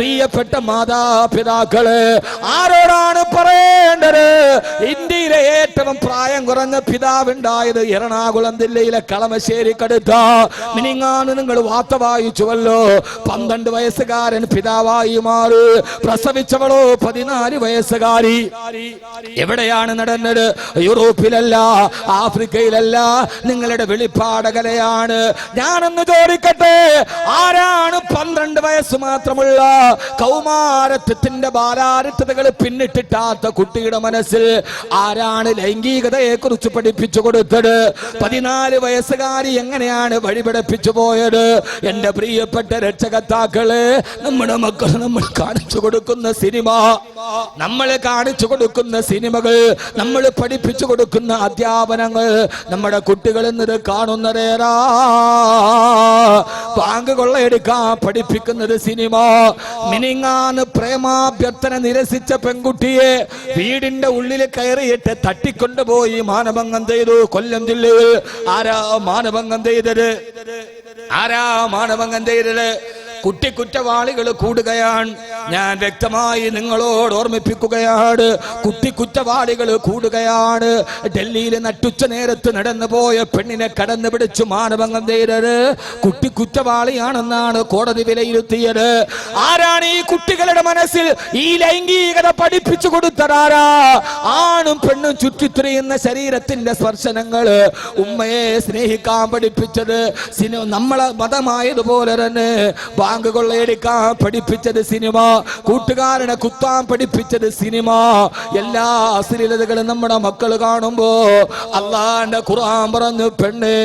പ്രിയപ്പെട്ട മാതാപിതാക്കള് ആരോടാണ് പറയേണ്ടത്? ഇന്ത്യയിലെ ഏറ്റവും പ്രായം കുറഞ്ഞ പിതാവുണ്ടായത് എറണാകുളം ജില്ലയിലെ കളമശ്ശേരിക്കടുത്ത മിനിങ്ങാണ്. നിങ്ങൾ വാർത്ത വായിച്ചുവല്ലോ. 12 വയസ്സുകാരൻ പിതാവായി മാറി. പ്രസവിച്ചവളോ 14 വയസ്സുകാരി. എവിടെയാണ് നടന്നത്? യൂറോപ്പിലല്ല, ആഫ്രിക്കയിലല്ല, നിങ്ങളുടെ വെളിപ്പാടകലയാണ്. ഞാനൊന്ന് ചോദിക്കട്ടെ, ആരാണ് 12 വയസ്സ് മാത്രമുള്ള കൗമാരത്വത്തിന്റെ ബാലാരിത്തതകൾ പിന്നിട്ടിട്ടാത്ത കുട്ടിയുടെ മനസ്സിൽ ആരാണ് ലൈംഗികതയെ കുറിച്ച് പഠിപ്പിച്ചു കൊടുത്തത്? 14 വയസ്സുകാരി എങ്ങനെയാണ് വഴിപഠിപ്പിച്ചു പോയത്? എന്റെ പ്രിയപ്പെട്ട രക്ഷകർത്താക്കളെ, നമ്മുടെ മക്കൾ നമ്മൾ കാണിച്ചു കൊടുക്കുന്ന സിനിമ, നമ്മൾ കാണിച്ചു കൊടുക്കുന്ന സിനിമകൾ, നമ്മൾ പഠിപ്പിച്ചു കൊടുക്കുന്ന അധ്യാപനങ്ങൾ നമ്മുടെ കുട്ടികൾ എന്നത് കാണുന്നതേറാ. ബാങ്ക് കൊള്ളയെടുക്കാൻ പഠിപ്പിക്കുന്നത് സിനിമ. മിനിങ്ങാന്ന് പ്രേമാഭ്യർത്ഥന നിരസിച്ച പെൺകുട്ടിയെ വീടിന്റെ ഉള്ളിൽ കയറിയിട്ട് തട്ടിക്കൊണ്ടുപോയി മാനഭംഗം ചെയ്തു. കൊല്ലം ജില്ലയിൽ ആരാ മാനഭംഗം ചെയ്തത്? കുട്ടി കുറ്റവാളികൾ കൂടുകയാണ്. ഞാൻ വ്യക്തമായി നിങ്ങളോട് ഓർമ്മിപ്പിക്കുകയാണ്, കുട്ടി കുറ്റവാളികൾ കൂടുകയാണ്. ഡൽഹിയിൽ നട്ടുച്ച നേരത്ത് നടന്നു പോയ പെണ്ണിനെ കടന്നു പിടിച്ചു മാനഭംഗം ചെയ്തത് കുട്ടി കുറ്റവാളിയാണെന്നാണ് കോടതി വിലയിരുത്തിയത്. ആരാണ് ഈ കുട്ടികളുടെ മനസ്സിൽ ഈ ലൈംഗികത പഠിപ്പിച്ചു കൊടുത്തതാരാ? ആണും പെണ്ണും ചുറ്റിത്തിരിയുന്ന ശരീരത്തിന്റെ സ്പർശനങ്ങള് ഉമ്മയെ സ്നേഹിക്കാൻ പഠിപ്പിച്ചത് നമ്മളെ മതമായതുപോലെ തന്നെ ബാങ്ക് കൊള്ളയെടുക്കാൻ പഠിപ്പിച്ചത് സിനിമ, കൂട്ടുകാരനെ കുത്താൻ പഠിപ്പിച്ചത് സിനിമ. എല്ലാ അശ്ലീലതകളും നമ്മുടെ മക്കൾ കാണുമ്പോ അല്ലാഹുവിന്റെ ഖുർആൻ പറഞ്ഞു, പെണ്ണേ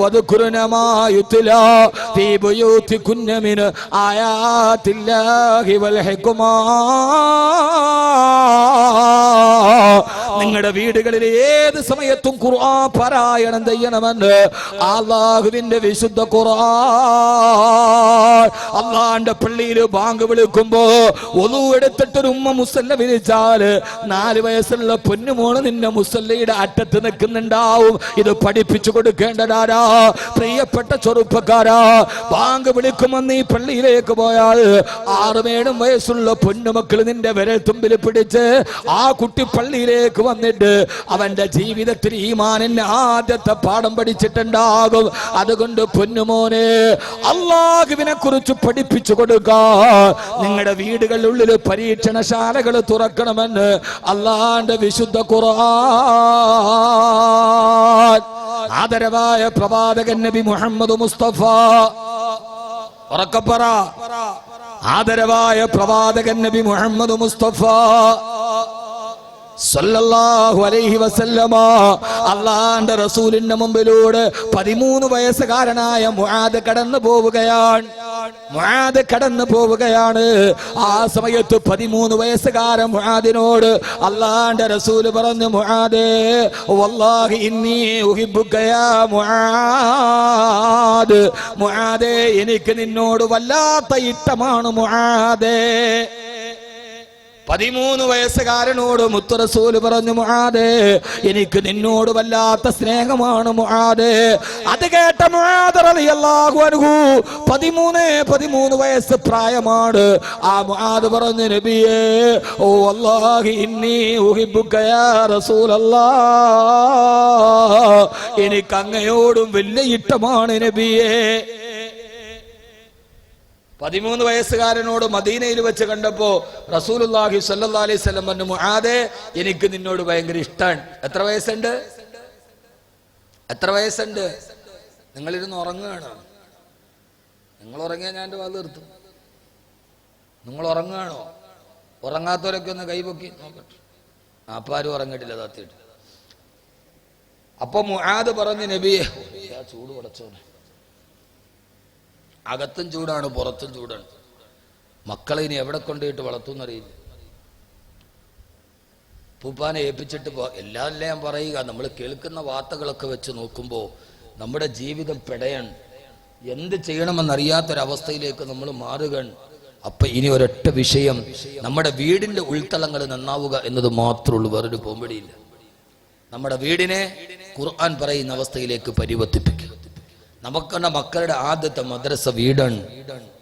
വദ്കുർനമായുത്ലാ ഫീ ബുയൂതികുന്ന മിൻ ആയാതില്ലാഹി വൽ ഹിക്മാ. നിങ്ങളുടെ വീടുകളിൽ ഏത് സമയത്തും ഖുർആൻ പാരായണം ചെയ്യണമെന്ന് അല്ലാഹുവിന്റെ വിശുദ്ധ ഖുർആൻ. അല്ലാഹുവിന്റെ പള്ളിയിൽ ബാങ്ക് വിളിക്കുമ്പോ ഒളു എടുത്തിട്ടൊരു ഉമ്മ മുസല്ല വിരിച്ചാല് 4 വയസ്സുള്ള പൊന്നുമോള് നിന്നെ മുസല്ലയുടെ അറ്റത്ത് നിൽക്കുന്നുണ്ടാവും. ഇത് പഠിപ്പിച്ചു കൊടുക്കേണ്ടതാരാ? പ്രിയപ്പെട്ട ചെറുപ്പക്കാരാ, ബാങ്ക് വിളിക്കുമ്പോ നീ പള്ളിയിലേക്ക് പോയാൽ 6-7 വയസ്സുള്ള പൊന്നുമക്കൾ നിന്റെ വിരൽ തുമ്പിൽ പിടിച്ച് ആ കുട്ടി പള്ളിയിലേക്ക് വന്നിട്ട് അവന്റെ ജീവിതത്തിൽ ഈമാനിന്റെ ആദ്യത്തെ പാഠം പഠിച്ചിട്ടുണ്ടാകും. അതുകൊണ്ട് പൊന്നുമോനെ, അല്ലാഹുവിനെ കുറിച്ച് പഠിപ്പിച്ചു കൊടുക്കുക. നിങ്ങളുടെ വീടുകളിലുള്ളിൽ പരീക്ഷണശാലകൾ തുറക്കണമെന്ന് അല്ലാഹുവിന്റെ വിശുദ്ധ ഖുർആൻ. ആദരവായ പ്രവാചകൻ നബി മുഹമ്മദ് മുസ്തഫ, ഉറക്കപ്പറ, ആദരവായ പ്രവാചകൻ നബി മുഹമ്മദ് മുസ്തഫ സല്ലല്ലാഹു അലൈഹി വസല്ലമ അല്ലാഹുവിന്റെ റസൂലിന്റെ മുമ്പിലൂടെ 13 വയസ്സുകാരനായ മുആദ് കടന്നു പോവുകയാണ്. ആ സമയത്ത് 13 വയസ്സുകാരൻ മുആദിനോട് അല്ലാഹുവിന്റെ റസൂൽ പറഞ്ഞു, മുആദേ വല്ലാഹി ഇന്നി ഉഹിബ്ബുക യാ മുആദ്. മുആദേ, എനിക്ക് നിന്നോട് വല്ലാത്ത ഇഷ്ടമാണ് മുആദേ. 13 വയസ്സുകാരനോട് മുത്ത് റസൂൽ പറഞ്ഞു, മുആദേ എനിക്ക് നിന്നോട് വല്ലാത്ത സ്നേഹമാണ് മുആദേ. അത് കേട്ട മുആദ് റളിയല്ലാഹു അൻഹു 13 വയസ്സ് പ്രായമാണ്. ആ മുആദ് പറഞ്ഞു, നബിയേ ഓ വല്ലാഹി ഇന്നി ഉഹിബ്ബുക യാ റസൂലല്ലാഹ്, എനിക്ക് അങ്ങയോടും വലിയ ഇഷ്ടമാണ് നബിയേ. 13 വയസ്സുകാരനോട് മദീനയിൽ വെച്ച് കണ്ടപ്പോ റസൂലുള്ളാഹി സ്വല്ലല്ലാഹു അലൈഹി വസല്ലം പറഞ്ഞു, മുആദേ എനിക്ക് നിന്നോട് ഭയങ്കര ഇഷ്ടമാണ്. എത്ര വയസ്സുണ്ട്? നിങ്ങളിരുന്ന് ഉറങ്ങുകയാണ്. നിങ്ങൾ ഉറങ്ങിയാൽ ഞാൻ എൻ്റെ വാത് നിർത്തും. നിങ്ങൾ ഉറങ്ങുകയാണോ? ഉറങ്ങാത്തവരൊക്കെ ഒന്ന് കൈപൊക്കി നോക്കട്ടെ. അപ്പം ആരും ഉറങ്ങിയിട്ടില്ല, താത്തിയിട്ട്. അപ്പൊ മുആദ് പറഞ്ഞു, നബിയെ ചൂട് പടച്ചോനെ, അകത്തും ചൂടാണ് പുറത്തും ചൂടാണ്. മക്കളെ ഇനി എവിടെ കൊണ്ടുപോയിട്ട് വളർത്തുന്നറിയില്ല. പൂപ്പാനെ ഏൽപ്പിച്ചിട്ട് എല്ലാം ഞാൻ പറയുക, നമ്മൾ കേൾക്കുന്ന വാർത്തകളൊക്കെ വെച്ച് നോക്കുമ്പോൾ നമ്മുടെ ജീവിതം പെടയാണ്. എന്ത് ചെയ്യണമെന്നറിയാത്തൊരവസ്ഥയിലേക്ക് നമ്മൾ മാറുകയാണ്. അപ്പൊ ഇനി ഒരൊറ്റ വിഷയം, നമ്മുടെ വീടിന്റെ ഉൾത്തളങ്ങൾ നന്നാവുക എന്നത് മാത്രമേ ഉള്ളൂ, വേറൊരു പോംവഴിയില്ല. നമ്മുടെ വീടിനെ ഖുർആൻ പറയുന്ന അവസ്ഥയിലേക്ക് പരിവർത്തിപ്പിക്കുക. നമുക്കുള്ള മക്കളുടെ ആദ്യത്തെ മദ്രസ വീടാണ്.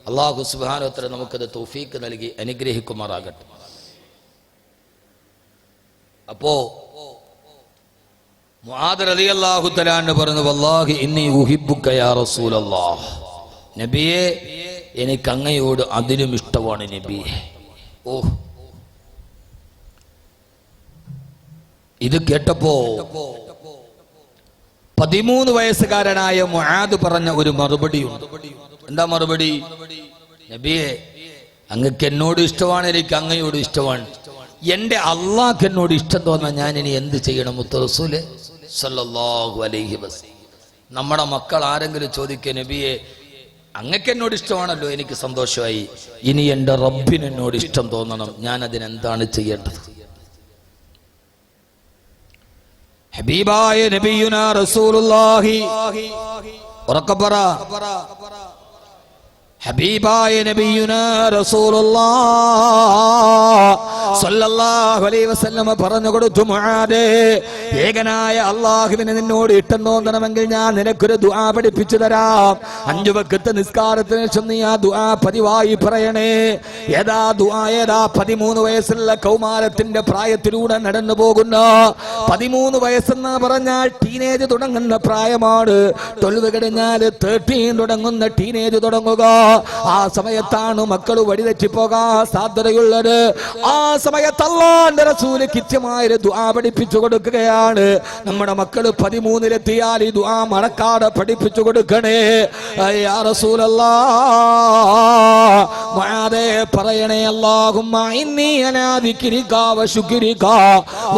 അല്ലാഹു സുബ്ഹാനഹു വ തആല നമുക്കത് തൗഫീഖ് നൽകി അനുഗ്രഹിക്കുമാറാകട്ടെ. അപ്പോ മുആദ് റളിയല്ലാഹു തആല അൻഹു പറഞ്ഞു, വല്ലാഹി ഇന്നി ഉഹിബ്ബുക യാ റസൂലല്ലാഹ്, നബിയേ എനിക്ക് അങ്ങയോട് അതിലും ഇഷ്ടമാണ് നബിയേ. ഓ, ഇത് കേട്ടപ്പോ 13 വയസ്സുകാരനായ മുആദ് പറഞ്ഞ ഒരു മറുപടിയുണ്ട്. എന്താ മറുപടി? നബിയെ, അങ്ങക്ക് എന്നോട് ഇഷ്ടമാണ്, എനിക്ക് അങ്ങയോട് ഇഷ്ടമാണ്. എന്റെ അള്ളാഹ് എന്നോട് ഇഷ്ടം തോന്നാൻ ഞാൻ ഇനി എന്ത് ചെയ്യണം? മുത്ത് റസൂല് സല്ലല്ലാഹു അലൈഹി വസല്ലം. നമ്മുടെ മക്കൾ ആരെങ്കിലും ചോദിക്കുക, നബിയെ അങ്ങക്ക് എന്നോട് ഇഷ്ടമാണല്ലോ, എനിക്ക് സന്തോഷമായി, ഇനി എൻ്റെ റബ്ബിന് എന്നോട് ഇഷ്ടം തോന്നണം, ഞാൻ അതിനെന്താണ് ചെയ്യേണ്ടത്? ഹബീബായ നബിയുനാ റസൂലുള്ളാഹി, ഉറക്കെ പറ, ഹബീബായ നബിയുനാ റസൂലുള്ളാഹ് സ്വല്ലല്ലാഹു അലൈഹി വസല്ലം പറഞ്ഞു കൊടുത്തു, മുആദേ, ഏകനായ അല്ലാഹുവിനെ നിന്നോട് ഇഷ്ടം തോന്നണമെങ്കിൽ ഞാൻ നിനക്കൊരു ദുആ പഠിപ്പിച്ചു തരാം. 5 വഖത്ത് നിസ്കാരത്തിന് ശേഷം നീ ആ ദുആ പതിവായി പറയണേ. ഏതാ ദുആ? ഏതാ? 13 വയസ്സുള്ള കൗമാരത്തിന്റെ പ്രായത്തിലൂടെ നടന്നു പോകുന്ന, 13 വയസ്സെന്ന് പറഞ്ഞാൽ ടീനേജ് തുടങ്ങുന്ന പ്രായമാണ്. 12 കഴിഞ്ഞാൽ 13 തുടങ്ങുന്ന ടീനേജ് തുടങ്ങുക. ആ സമയത്താണ് മക്കൾ വഴിതെറ്റിപ്പോകാൻ സാധ്യതയുള്ളത്. ആ സമയത്ത് അല്ലാഹുവിന്റെ റസൂൽ കൃത്യമായ ദുആ പഠിപ്പിച്ചു കൊടുക്കുകയാണ്. നമ്മുടെ മക്കൾ 13-ലെത്തിയാൽ ഈ ദുആ മറക്കാതെ പഠിപ്പിച്ചു കൊടുക്കണേ. യാ റസൂലല്ലാഹ്, മുആദേ പറയണേ, അല്ലാഹുമ്മ ഇന്നി അലാ ദിക്രിക വ ശുക്രിക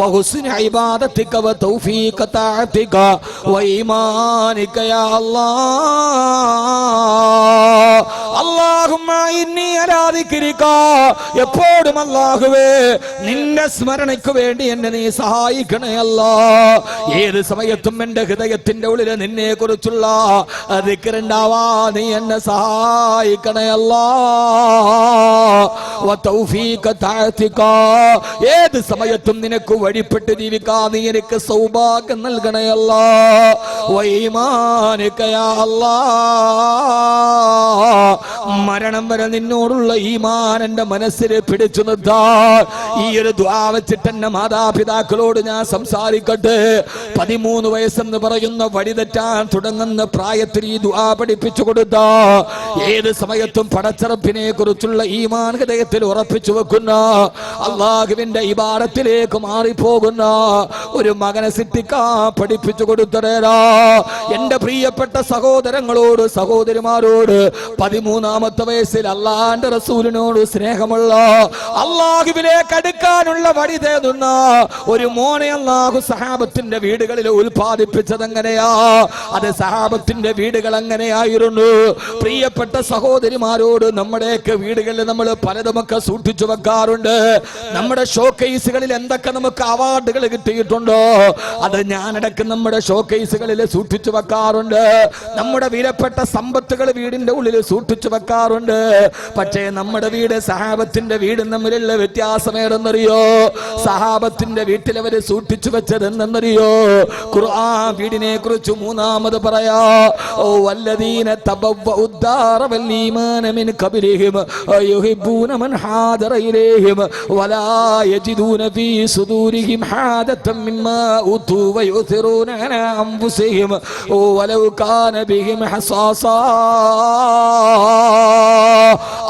വ ഹുസ്നി ഇബാദതിക വ തൗഫീഖ തഅതിക വ ഈമാനിക യാ അല്ലാഹ്. അല്ലാഹുമ്മ ഇന്നി അലാ ദിക്രിക, എപ്പോഴും അല്ലാഹുവേ നിന്റെ സ്മരണയ്ക്ക് വേണ്ടി എന്നെ നീ സഹായിക്കണേ അല്ലാഹ്. ഏത് സമയത്തും എന്റെ ഹൃദയത്തിന്റെ ഉള്ളിൽ നിന്നെ കുറിച്ചുള്ള ദിക്റുണ്ടാവാ നീ എന്നെ സഹായിക്കണേ അല്ലാഹ്. വ തൗഫീഖ തഅതിക, ഏത് സമയത്തും നിനക്ക് വഴിപ്പെട്ട് ജീവിക്കാൻ നീ എനിക്ക് സൗഭാഗ്യം നൽകണേ അല്ലാഹ്. വ ഈമാനിക യാ അല്ലാഹ്, മരണം വരെ നിന്നോടുള്ള ഈമാൻ എന്റെ മനസ്സിൽ പിടിച്ചു നിർത്താൻ ഈ ഒരു ദുആ വെച്ചിട്ട് എന്റെ മാതാപിതാക്കളോട് ഞാൻ സംസാരിക്കട്ടെ. 13 വയസ്സെന്ന് പറയുന്ന വഴിതെറ്റാൻ തുടങ്ങുന്ന പ്രായത്തിൽ ഈ ദുആ പഠിപ്പിച്ചു കൊടുത്ത, ഏത് സമയത്തും പടച്ചറപ്പിനെ കുറിച്ചുള്ള ഈമാൻ ഹൃദയത്തിൽ ഉറപ്പിച്ചു വെക്കുന്ന, അല്ലാഹുവിന്റെ ഇബാദത്തിലേക്ക് മാറിപ്പോകുന്ന ഒരു മകനെ സൃഷ്ടിക്കാൻ പഠിപ്പിച്ചു കൊടുത്തതേരാ. എന്റെ പ്രിയപ്പെട്ട സഹോദരങ്ങളോട് സഹോദരിമാരോട് 13-ാമത്തെ വയസ്സിൽ അല്ലാഹുവിന്റെ റസൂലിനോട് സ്നേഹമുള്ള, അല്ലാഹുവിലേക്ക് അടുക്കാനുള്ള വഴി തേടുന്ന ഒരു മോനെ അല്ലാഹു സഹാബത്തിന്റെ വീടുകളിൽ ഉൽപ്പാദിപ്പിച്ചത് എങ്ങനെയാ? അത് സഹാബത്തിന്റെ വീടുകൾ എങ്ങനെയായിരുന്നു? പ്രിയപ്പെട്ട സഹോദരിമാരോട്, നമ്മുടെയൊക്കെ വീടുകളിൽ നമ്മൾ പലതുമൊക്കെ സൂക്ഷിച്ചു വെക്കാറുണ്ട്. നമ്മുടെ ഷോക്കേസുകളിൽ എന്തൊക്കെ നമുക്ക് അവാർഡുകൾ കിട്ടിയിട്ടുണ്ടോ അത് ഞാനടക്കം നമ്മുടെ ഷോക്കേസുകളിൽ സൂക്ഷിച്ചു വെക്കാറുണ്ട്. നമ്മുടെ വിലപ്പെട്ട സമ്പത്തുകൾ വീടിന്റെ ഉള്ളിൽ സൂക്ഷിച്ചു വെക്കാറുണ്ട്. പക്ഷേ നമ്മുടെ വീട് സഹാബത്തിന്റെ വീടും തമ്മിലുള്ള വ്യത്യാസം ഏതെന്നറിയോ? സഹാബത്തിന്റെ വീട്ടിൽ അവര് സൂക്ഷിച്ചു വെച്ചത് എന്തെന്നറിയോ? ഖുർആൻ വീടിനെ കുറിച്ച് 3-ാമത് പറയാ, വല്ലദീന തബവ്വഉ الدار والإيمان من قبلهم يحبون من حاضر إليهم ولا يجدون في صدورهم حاجة مما أوتوا ويؤثرون على أنفسهم ولو كان بهم خصاصة.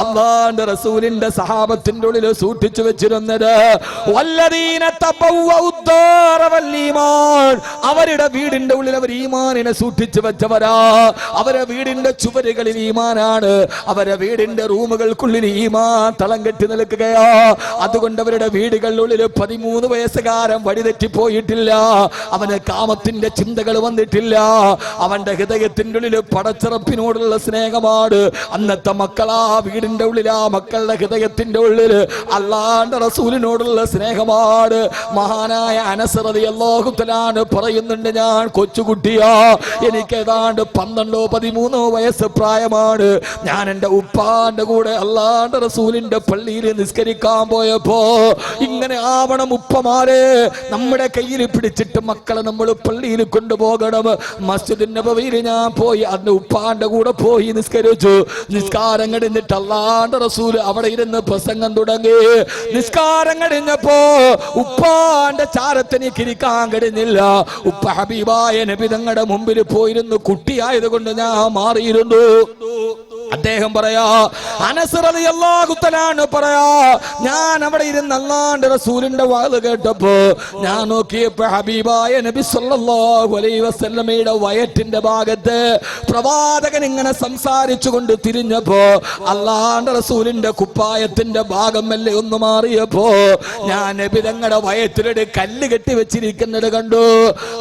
അല്ലാഹുവിന്റെ റസൂലിന്റെ സഹാബത്തിന്റെ ഉള്ളിൽ സൂക്ഷിച്ചു വെച്ചിരുന്നത് വല്ലദീന തബവ്വഉ الدار والإيمان, അവരുടെ വീടിന്റെ ഉള്ളിൽ അവർ ഈമാനിനെ സൂക്ഷിച്ചു വെച്ചവരാ. അവരുടെ വീടിന്റെ ചുവരുകളിൽ ഈമാനാണ്, അവരുടെ വീടിന്റെ റൂമുകൾക്കുള്ളിൽ ഈമാൻ തളം കെട്ടി നിൽക്കുകയാ. അതുകൊണ്ട് അവരുടെ വീടുകളിലുള്ളിൽ 13 വയസ്സുകാരൻ വഴിതെറ്റിപ്പോയിട്ടില്ല. അവന് കാമത്തിന്റെ ചിന്തകൾ വന്നിട്ടില്ല. അവന്റെ ഹൃദയത്തിന്റെ ഉള്ളിൽ പടച്ചിറപ്പിനോടുള്ള സ്നേഹമാണ്. അന്നത്തെ മക്കളാ വീടിന്റെ ഉള്ളിൽ, ആ മക്കളുടെ ഹൃദയത്തിന്റെ ഉള്ളിൽ അല്ലാഹുവിന്റെ റസൂലിനോടുള്ള സ്നേഹമാണ്. മഹാനായ അനസ് റളിയല്ലാഹു തആല പറയുന്നുണ്ട്, ഞാൻ കൊച്ചുകുട്ടിയാ, എനിക്ക് ഏതാണ്ട് 12-13 വയസ്സ് പ്രായമാണ്. ഞാൻ എൻ്റെ ഉപ്പാന്റെ കൂടെ അല്ലാഹുവിന്റെ റസൂലിന്റെ പള്ളിയിൽ നിസ്കരിക്കാൻ പോയപ്പോ ഇങ്ങനെ അങ്ങനെ ആവണം ഉപ്പമാരെ. നമ്മുടെ കയ്യിൽ പിടിച്ചിട്ട് മക്കളെ നമ്മൾ പള്ളിയിൽ കൊണ്ടുപോകണം. മസ്ജിദുൻ നബവിയിൽ ഞാൻ പോയി അന്ന് ഉപ്പാന്റെ കൂടെ പോയി നിസ്കരിച്ചു. നിസ്കാരം കഴിഞ്ഞിട്ട് അല്ലാഹുവിന്റെ റസൂൽ അവിടെ ഇരുന്ന് പ്രസംഗം തുടങ്ങി. നിസ്കാരം കഴിഞ്ഞപ്പോ ഉപ്പാന്റെ ചാരത്തിനിക്ക് ഇരിക്കാൻ കഴിഞ്ഞില്ല. ഉപ്പ ഹബീബായ നബി തങ്ങളുടെ മുമ്പിൽ പോയിരുന്നു. കുട്ടിയായത് കൊണ്ട് ഞാൻ മാറിയിരുന്നു. അദ്ദേഹം പറയാ, അനസ് റളിയല്ലാഹു തആല പറയാ, ഞാൻ അവിടെ ഇരുന്ന് അല്ലാഹുവിന്റെ റസൂലിന്റെ വാള് കേട്ടപ്പോ ഞാൻ നോക്കിയപ്പോ ഹബീബായ നബി സല്ലല്ലാഹു അലൈഹി വസല്ലമയുടെ വയറ്റിന്റെ ഭാഗത്ത് പ്രവാചകൻ ഇങ്ങനെ സംസാരിച്ചു കൊണ്ട് തിരിഞ്ഞപ്പോ അല്ലാഹുവിന്റെ റസൂലിന്റെ കുപ്പായത്തിന്റെ ഭാഗം മെല്ലെ ഒന്ന് മാറിയപ്പോ ഞാൻ നബി തങ്ങളുടെ വയറ്റിലൊരു കല്ല് കെട്ടി വെച്ചിരിക്കുന്നത് കണ്ടു.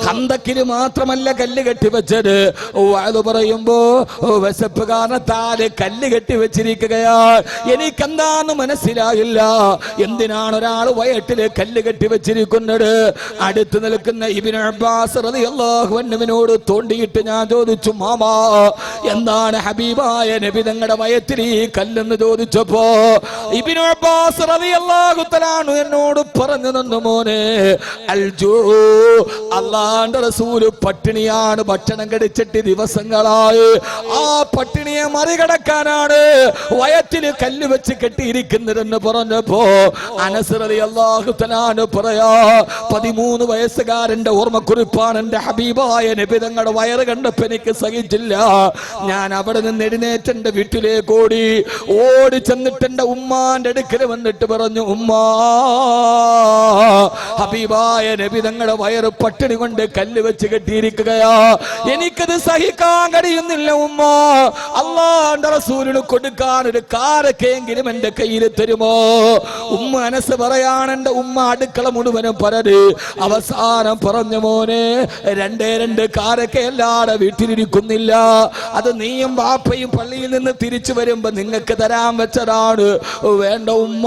ഖന്തക്കിന് മാത്രമല്ല കല്ല് കെട്ടി വെച്ചത്, വാള് പറയുമ്പോ വിശപ്പ് കാരണത്താൽ കല്ല് കെട്ടി വെച്ചിരിക്കുകയാ. എനിക്കെന്താന്ന് മനസ്സിലായില്ല. എന്തിനാണ് ഒരാൾ വയറ്റില് കല്ല് കെട്ടി വെച്ചിരിക്കുന്നത്? അടുത്ത് നിൽക്കുന്ന ഇബ്നു അബ്ബാസ് റളിയല്ലാഹു അൻഹുവിനോട് തോണ്ടിയിട്ട് ഞാൻ ചോദിച്ചു, മാമാ എന്താണ് ഹബീബായ നബി തങ്ങളുടെ വയറ്റിൽ ഈ കല്ലെന്ന് ചോദിച്ചപ്പോ ഇബ്നു അബ്ബാസ് റളിയല്ലാഹു തആല എന്നോട് പറഞ്ഞു തന്നു, മോനെ അൽജൂ, അല്ലാഹുവിന്റെ റസൂൽ പട്ടിണിയാണ്, ഭക്ഷണം കഴിച്ചിട്ട് ദിവസങ്ങളായി. ആ പട്ടിണിയെ മറികടക്കാനാണ് വയറ്റില് കല്ല് വെച്ച് കെട്ടിയിരിക്കുന്നതെന്ന് പറഞ്ഞപ്പോ അനസ് റളിയല്ലാഹു തആല പറയാ, 13 വയസ്സുകാരന്റെ ഓർമ്മക്കുറിപ്പാണ്. എന്റെ ഹബീബായ നബി തങ്ങളുടെ വയറ് കണ്ടപ്പോ എനിക്ക് സഹിച്ചില്ല. ഞാൻ അവിടെ നിന്ന് എഴുന്നേറ്റ് എന്റെ വീട്ടിലേക്ക് ഓടി ചെന്നിട്ട് എന്റെ ഉമ്മാന്റെ അടുക്കൽ വന്നിട്ട് പറഞ്ഞു, ഉമ്മാ, ഹബീബായ നബി തങ്ങളുടെ വയറ് പട്ടിണി കൊണ്ട് കല്ല് വെച്ച് കെട്ടിയിരിക്കുകയാ. എനിക്കത് സഹിക്കാൻ കഴിയുന്നില്ല ഉമ്മ. അല്ലാഹുവിന്റെ റസൂലിന് കൊടുക്കാൻ ഒരു കാരക്കെങ്കിലും എന്റെ കയ്യിൽ തരുമോ? ഉമ്മ അനസ് പറയാണ്, എന്റെ ഉമ്മ അടുക്കള മുഴുവനും പരത് അവസാനം പറഞ്ഞു, മോനെ, 2 കാരക്കയല്ലാതെ വീട്ടിലിരിക്കുന്നില്ല. അത് നീയും ബാപ്പയും പള്ളിയിൽ നിന്ന് തിരിച്ചു വരുമ്പോ നിങ്ങൾക്ക് തരാൻ വെച്ചതാണ്. വേണ്ട ഉമ്മ,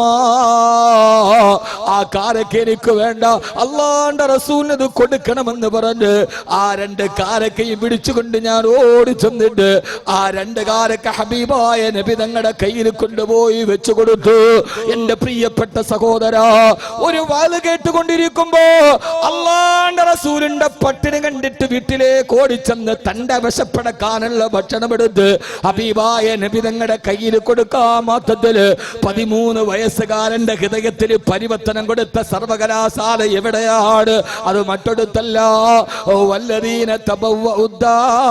ആ കാരക്ക എനിക്ക് വേണ്ട, അല്ലാഹുവിന്റെ റസൂലിന് ഇത് കൊടുക്കണമെന്ന് പറഞ്ഞ് ആ 2 കാരക്കയും പിടിച്ചുകൊണ്ട് ഞാൻ ഓടി ചെന്നിട്ട് ആ 2 കാരക്ക ഹബീബായ നബി തങ്ങളുടെ കയ്യിൽ കൊണ്ടുപോയി വെച്ചു കൊടുത്തു. എന്റെ പ്രിയപ്പെട്ട സഹോദര, ഒരു വാല് കേട്ടുകൊണ്ടിരിക്കുമ്പോ അല്ലാഹുവിന്റെ റസൂലിന്റെ പട്ടിണി കണ്ടിട്ട് വീട്ടിലേക്ക് ഓടിച്ചെന്ന് തന്റെ വിശപ്പടക്കാനുള്ള ഭക്ഷണം എടുത്ത് ഹബീബായ നബി തങ്ങളുടെ കയ്യിൽ കൊടുക്കാൻ മാത്രത്തില് 13 വയസ്സുകാരന്റെ ഹൃദയത്തിൽ പരിവർത്തനം കൊടുത്ത സർവകലാശാല എവിടെയാണ്? അത് മറ്റൊടുത്തല്ല. വല്ലദീന തബവ്വഉദ്ദാർ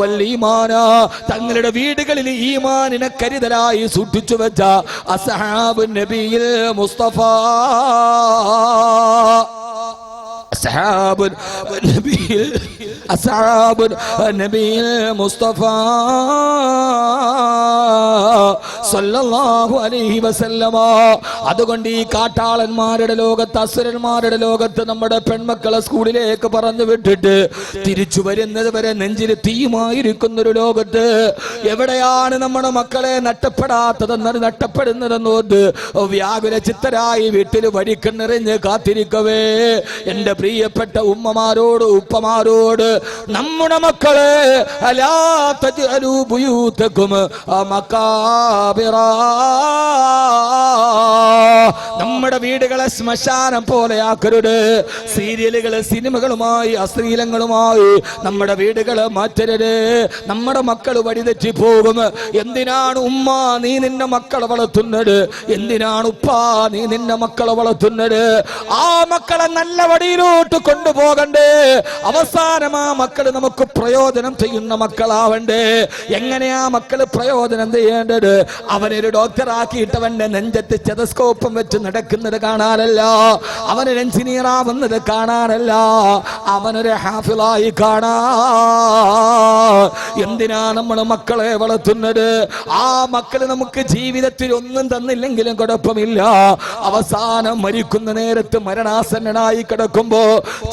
വൽഈമാന, തങ്ങളുടെ വീടുകളിൽ ഈമാനിനെ കരുതലായി സൂക്ഷിച്ചു വെച്ച അസ്ഹാബുൻ നബിയിൽ മുസ്തഫ, അസ്ഹാബുൻ നബിയിൽ മുസ്തഫ സല്ലല്ലാഹു അലൈഹി വസല്ലമ. അതുകൊണ്ട് ഈ കാട്ടാളന്മാരുടെ ലോകത്ത്, അസുരന്മാരുടെ ലോകത്ത് നമ്മുടെ പെൺമക്കളെ സ്കൂളിലേക്ക് പറഞ്ഞു വിട്ടിട്ട് തിരിച്ചു വരുന്നത് വരെ നെഞ്ചിൽ തീയുമായിരിക്കുന്നൊരു ലോകത്ത് എവിടെയാണ് നമ്മുടെ മക്കളെ നഷ്ടപ്പെടുന്നതെന്നോർത്ത് വ്യാകുല ചിത്തരായി വീട്ടിൽ വഴിക്കെണ്ണെറിഞ്ഞ് കാത്തിരിക്കവേ എന്റെ പ്രിയപ്പെട്ട ഉമ്മമാരോട് ഉപ്പമാരോട്, നമ്മുടെ മക്കളെ അലാ തജ്അലൂ ബുയൂതകും മഖാബിറ, നമ്മുടെ വീടുകളെ ശ്മശാനം പോലെയാക്കരുത്. സീരിയലുകള്, സിനിമകളുമായി, അശ്ലീലങ്ങളുമായി നമ്മുടെ വീടുകളെ മാറ്റരുത്. നമ്മുടെ മക്കൾ വഴിതെറ്റി പോകും. എന്തിനാണ് ഉമ്മ നീ നിന്റെ മക്കളെ വളർത്തുന്നത്? എന്തിനാണ് ഉപ്പ നീ നിന്റെ മക്കളെ വളർത്തുന്നത്? ആ മക്കളെ നല്ല വഴിയിലോട്ട് കൊണ്ടുപോകണ്ടേ? അവസാനം ആ മക്കള് നമുക്ക് പ്രയോജനം ചെയ്യുന്ന മക്കളാവണ്ടേ? എങ്ങനെയാ മക്കള് പ്രയോജനം ചെയ്യേണ്ടത്? അവനൊരു ഡോക്ടറാക്കിയിട്ടവന്റെ നെഞ്ചത്ത് സ്റ്റെതസ്കോപ്പും വെച്ച് നടക്കുന്നത് കാണാനല്ല, അവനൊരു എഞ്ചിനീയറാവുന്നത് കാണാനല്ല, അവനൊരു ഹാഫിളായി കാണാ. എന്തിനാ നമ്മൾ മക്കളെ വളർത്തുന്നത്? ആ മക്കള് നമുക്ക് ജീവിതത്തിൽ ഒന്നും തന്നില്ലെങ്കിലും കുഴപ്പമില്ല. അവസാനം മരിക്കുന്ന നേരത്ത് മരണാസന്നനായി കിടക്കുമ്പോ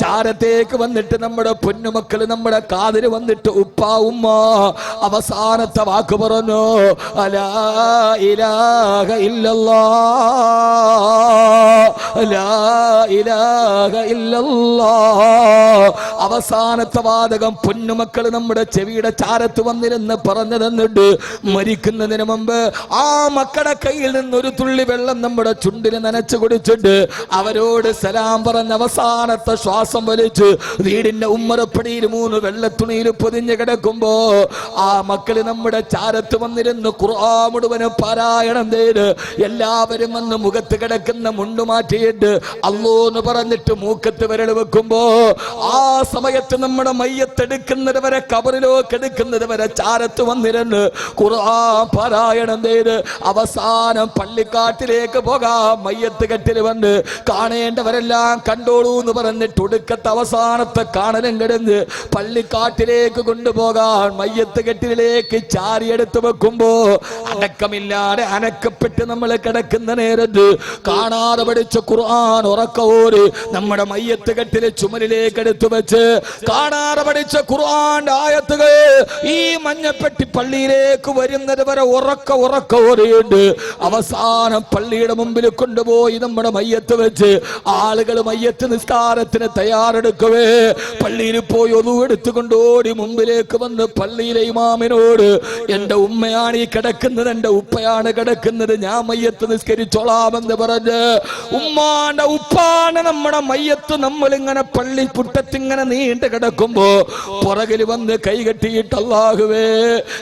ചാരത്തേക്ക് വന്നിട്ട് നമ്മുടെ പൊന്നുമക്കള് നമ്മുടെ കാതിൽ വന്നിട്ട് ഉപ്പ ഉമ്മ അവസാനത്തെ വാക്ക് പറഞ്ഞു, അലാ ഇലാഹ ഇല്ലല്ലാഹ് ലാ ഇലാഹ ഇല്ലല്ലാഹ്. അവസാനത്തെ വാചകം പൊന്നുമക്കൾ നമ്മുടെ ചെവിയുടെ ചാരത്ത് വന്നിരുന്ന് പറഞ്ഞു തന്നിട്ട് മരിക്കുന്നതിന് മുമ്പ് ആ മക്കളുടെ കയ്യിൽ നിന്ന് ഒരു തുള്ളി വെള്ളം നമ്മുടെ ചുണ്ടിന് നനച്ചു കുടിച്ചിട്ട് അവരോട് സലാം പറഞ്ഞ അവസാനത്തെ ശ്വാസം വലിച്ച് വീടിന്റെ ഉമ്മറപ്പടിയിൽ 3 വെള്ളത്തുണിയിൽ പൊതിഞ്ഞു കിടക്കുമ്പോ ആ മക്കള് നമ്മുടെ ചാരത്ത് വന്നിരുന്ന് ഖുർആൻ മുഴുവനും പാരായണം ചെയ്ത് എല്ലാവരും വന്ന് മുഖത്ത് കിടക്കുന്ന മുണ്ടു മാറ്റിയിട്ട് അല്ലാഹു പറഞ്ഞിട്ട് മൂക്കത്ത് വിരൽ വെക്കുമ്പോ ആ സമയത്ത് നമ്മുടെ മയ്യത്തെടുക്കുന്നത് വരെ കബറിലോ കെടുക്കുന്നത് വരെ ചാരത്ത് വന്നിരുന്ന് ഖുർആൻ പാരായണം ചെയ്ത് അവസാനം പള്ളിക്കാട്ടിലേക്ക് പോകാം. മയ്യത്ത് കെട്ടിൽ വന്ന് കാണേണ്ടവരെല്ലാം കണ്ടോളൂ എന്ന് പറഞ്ഞിട്ട് ഒടുക്കത്തെ അവസാനത്തെ കാണലും കിടന്ന് പള്ളിക്കാട്ടിലേക്ക് കൊണ്ടുപോകാൻ മയ്യത്ത് കെട്ടിലേക്ക് ചാരിയെടുത്ത് വെക്കുമ്പോ അടക്കമില്ലാതെ അനക്കപ്പെട്ട് നമ്മൾ കിടക്കുന്ന നേരത്ത് കാണാതെ പഠിച്ച ഖുർആൻ ഉറക്കവോര് നമ്മുടെ മയ്യത്ത് കെട്ടിലെ ചുമലിലേക്ക് എടുത്തു വെച്ച് കാണാതെ പഠിച്ച ഖുർആന്റെ ആയത്തുകൾ ഈ മഞ്ഞപ്പെട്ടി പള്ളിയിലേക്ക് വരുന്നത് വരെ ഉറക്കവോരെയുണ്ട്. അവസാനം പള്ളിയുടെ മുമ്പിൽ കൊണ്ടുപോയി നമ്മുടെ മയ്യത്ത് വെച്ച് ആളുകൾ മയ്യത്ത് നിസ്കാരത്തിന് തയ്യാറെടുക്കവേ പള്ളിയിൽ പോയി ഒതുവെടുത്തുകൊണ്ട് ഓടി മുമ്പിലേക്ക് വന്ന് പള്ളിയിലെ ഇമാമിനോട് എന്റെ ഉമ്മയാണ് ഈ കിടക്കുന്നത്, എന്റെ ഉപ്പയാണ് കിടക്കുന്നത്, ഞാൻ മയ്യത്ത് നിസ്കരിച്ചോളാമെന്ന് പറഞ്ഞ് ഉമ്മാന്റെ ഉപ്പാണ് നമ്മുടെ മയ്യത്ത് നമ്മളിങ്ങനെ പള്ളി പുട്ടത്തിങ്ങനെ നീണ്ടു കിടക്കുമ്പോ പുറകിൽ വന്ന് കൈകെട്ടിയിട്ട് അല്ലാഹുവേ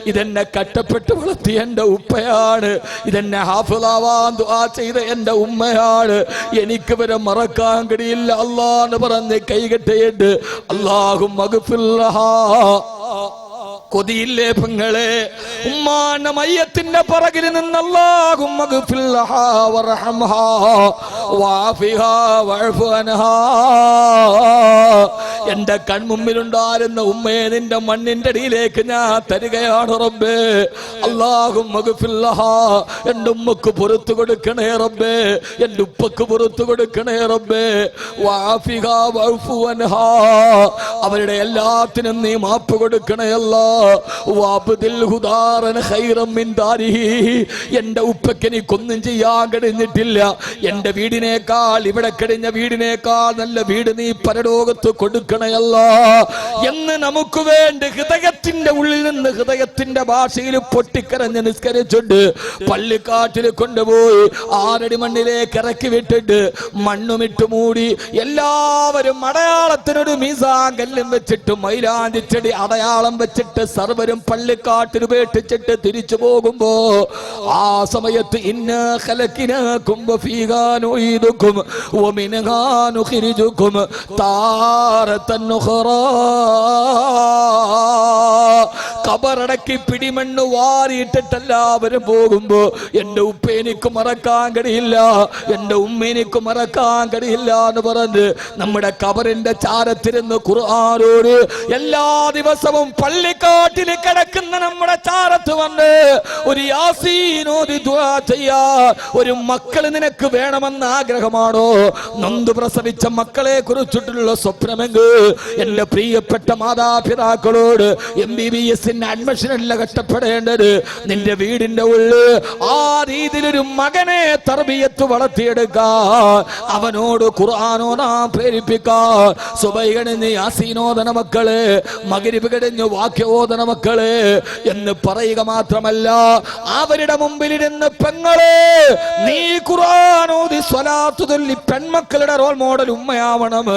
ഇതെന്നെ കട്ടപ്പെട്ട് വളർത്തിയ എന്റെ ഉപ്പയാണ്, ഇതെന്നെ ഹാഫിളാവാൻ ദുആ ചെയ്ത എന്റെ ഉമ്മയാണ്, എനിക്ക് വരെ മറക്കാൻ കഴിയില്ല അല്ലാഹ് പറഞ്ഞ് കൈകെട്ടിയിട്ട് അല്ലാഹു മഗ്ഫിർലഹാ. കൊതിയില്ലേ പെങ്ങളെ? ഉമ്മാന്റെ മയ്യത്തിന്റെ പുറകിൽ നിന്ന് അല്ലാഹു മഗ്ഫിർലഹാ വറഹംഹാ വഅഫിഹാ വഅഫു അൻഹാ. എന്റെ കൺമുമ്പിലുണ്ടായിരുന്ന ഉമ്മയെ നിന്റെ മണ്ണിന്റെ അടിയിലേക്ക് ഞാൻ തരികയാണ് റബ്ബേ. അല്ലാഹു മഗ്ഫിർലഹാ, എന്റെ ഉമ്മക്ക് പുറത്തു കൊടുക്കണേ റബ്ബേ, എന്റെ ഉപ്പക്ക് പുറത്തു കൊടുക്കണേ റബ്ബേ. വഅഫിഹാ വഅഫു അൻഹാ, അവരുടെ എല്ലാത്തിനും നീ മാപ്പ് കൊടുക്കണേ അല്ലാ. എന്റെ ഉപ്പയ്ക്ക് എനിക്കൊന്നും ചെയ്യാൻ കഴിഞ്ഞിട്ടില്ല, എന്റെ വീടിനേക്കാൾ ഇവിടെ കഴിഞ്ഞ വീടിനേക്കാൾ നല്ല വീട് നീ പരലോകത്ത് കൊടുക്കണയല്ല എന്ന് നമുക്ക് വേണ്ടി ഹൃദയത്തിന്റെ ഉള്ളിൽ നിന്ന് ഹൃദയത്തിന്റെ ഭാഷയിൽ പൊട്ടിക്കരഞ്ഞ് നിസ്കരിച്ചുണ്ട് പള്ളിക്കാട്ടിൽ കൊണ്ടുപോയി 6 അടി മണ്ണിലേക്ക് ഇറക്കി വിട്ടിട്ട് മണ്ണുമിട്ട് മൂടി എല്ലാവരും അടയാളത്തിനൊരു മീസാൻ കല്ലും വെച്ചിട്ട് മൈലാഞ്ചിച്ചെടി അടയാളം വെച്ചിട്ട് സർവരും പള്ളിക്കാട്ടിൽ ഉപേക്ഷിച്ചിട്ട് തിരിച്ചു പോകുമ്പോ ആ സമയത്ത് ഇന്നാ ഖലഖനാകും വഫീഹാ നുഈദുകും വമിൻഹാ നുഖ്രിജുകും താറതൻ ഉഖറാ. കബറടക്കി പിടിമണ്ണ് വാരിയിട്ടിട്ട് എല്ലാവരും പോകുമ്പോ എന്റെ ഉപ്പ എനിക്ക് മറക്കാൻ കഴിയില്ല, എന്റെ ഉമ്മ എനിക്ക് മറക്കാൻ കഴിയില്ല എന്ന് പറഞ്ഞ് നമ്മുടെ കബറിന്റെ ചാരത്തിരുന്ന് ഖുർആനോട് എല്ലാ ദിവസവും പള്ളിക്കാട്ടിൽ കിടക്കുന്ന നമ്മുടെ ചാരത്ത് വന്ന് ഒരു യാസീനോദി ദുആ ചെയ്യാ. ഒരു മക്കൾ നിനക്ക് വേണമെന്ന ആഗ്രഹമാണോ? നൊന്ത് പ്രസവിച്ച മക്കളെ കുറിച്ചിട്ടുള്ള സ്വപ്നമെങ്കിൽ എന്റെ പ്രിയപ്പെട്ട മാതാപിതാക്കളോട് MBBS അഡ്മിഷനല്ല കഷ്ടപ്പെടേണ്ടത്. നിന്റെ വീടിന്റെ ഉള്ളിൽ ആ രീതിയിലൊരു മകനെ തർബിയത്ത് വളർത്തിയെടുക്കാ, അവനോട് ഖുർആനോ നാം പ്രേരിപ്പിക്കാൻ. സുബഹി കഴിഞ്ഞ് യാസീനോദന മക്കളെ, മഗ്രിബ് കഴിഞ്ഞ് വാക്യോദന മക്കളെ എന്ന് പറയുക മാത്രമല്ല, അവരുടെ മുമ്പിലിരുന്ന് പെങ്ങളെ നീ ഖുർആനോദി സ്വലാത്ത് ചൊല്ലി പെൺമക്കളുടെ റോൾ മോഡൽ ഉമ്മയാവണം,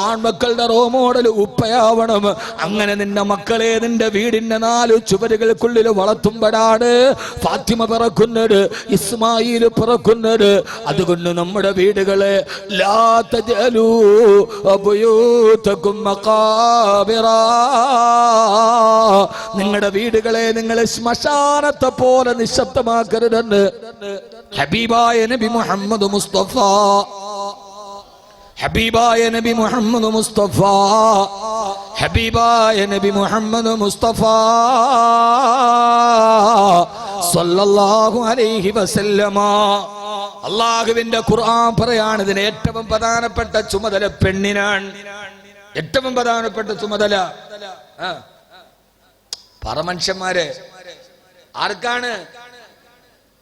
ആൺമക്കളുടെ റോൾ മോഡൽ ഉപ്പയാവണം. അങ്ങനെ നിന്റെ മക്കളെ നിന്റെ വീടിന്റെ 4 ചുവരുകൾക്കുള്ളിൽ വളർത്തുമ്പോഴാണ് ഫാത്തിമ പിറക്കുന്നത്, ഇസ്മായിൽ പിറക്കുന്നത്. അതുകൊണ്ട് നമ്മുടെ വീടുകളെ ലാ തജലൂ ബുയൂതകും മഖാബിറാ, നിങ്ങളുടെ വീടുകളെ നിങ്ങൾ ശ്മശാനത്തെ പോലെ നിശബ്ദമാക്കരുതെന്ന് ഹബീബായ നബി മുഹമ്മദ് മുസ്തഫ, ഹബീബായ നബി മുഹമ്മദ് മുസ്തഫ, ഹബീബായ നബി മുഹമ്മദ് മുസ്തഫ സല്ലല്ലാഹു അലൈഹി വസല്ലമ. അല്ലാഹുവിന്റെ ഖുർആൻ പറയാണ് ഇതിന് ഏറ്റവും പ്രധാനപ്പെട്ട ചുമതല പെണ്ണിനാണ്. ഏറ്റവും പ്രധാനപ്പെട്ട ചുമതല പറമനുഷ്യന്മാരെ ആർക്കാണ്?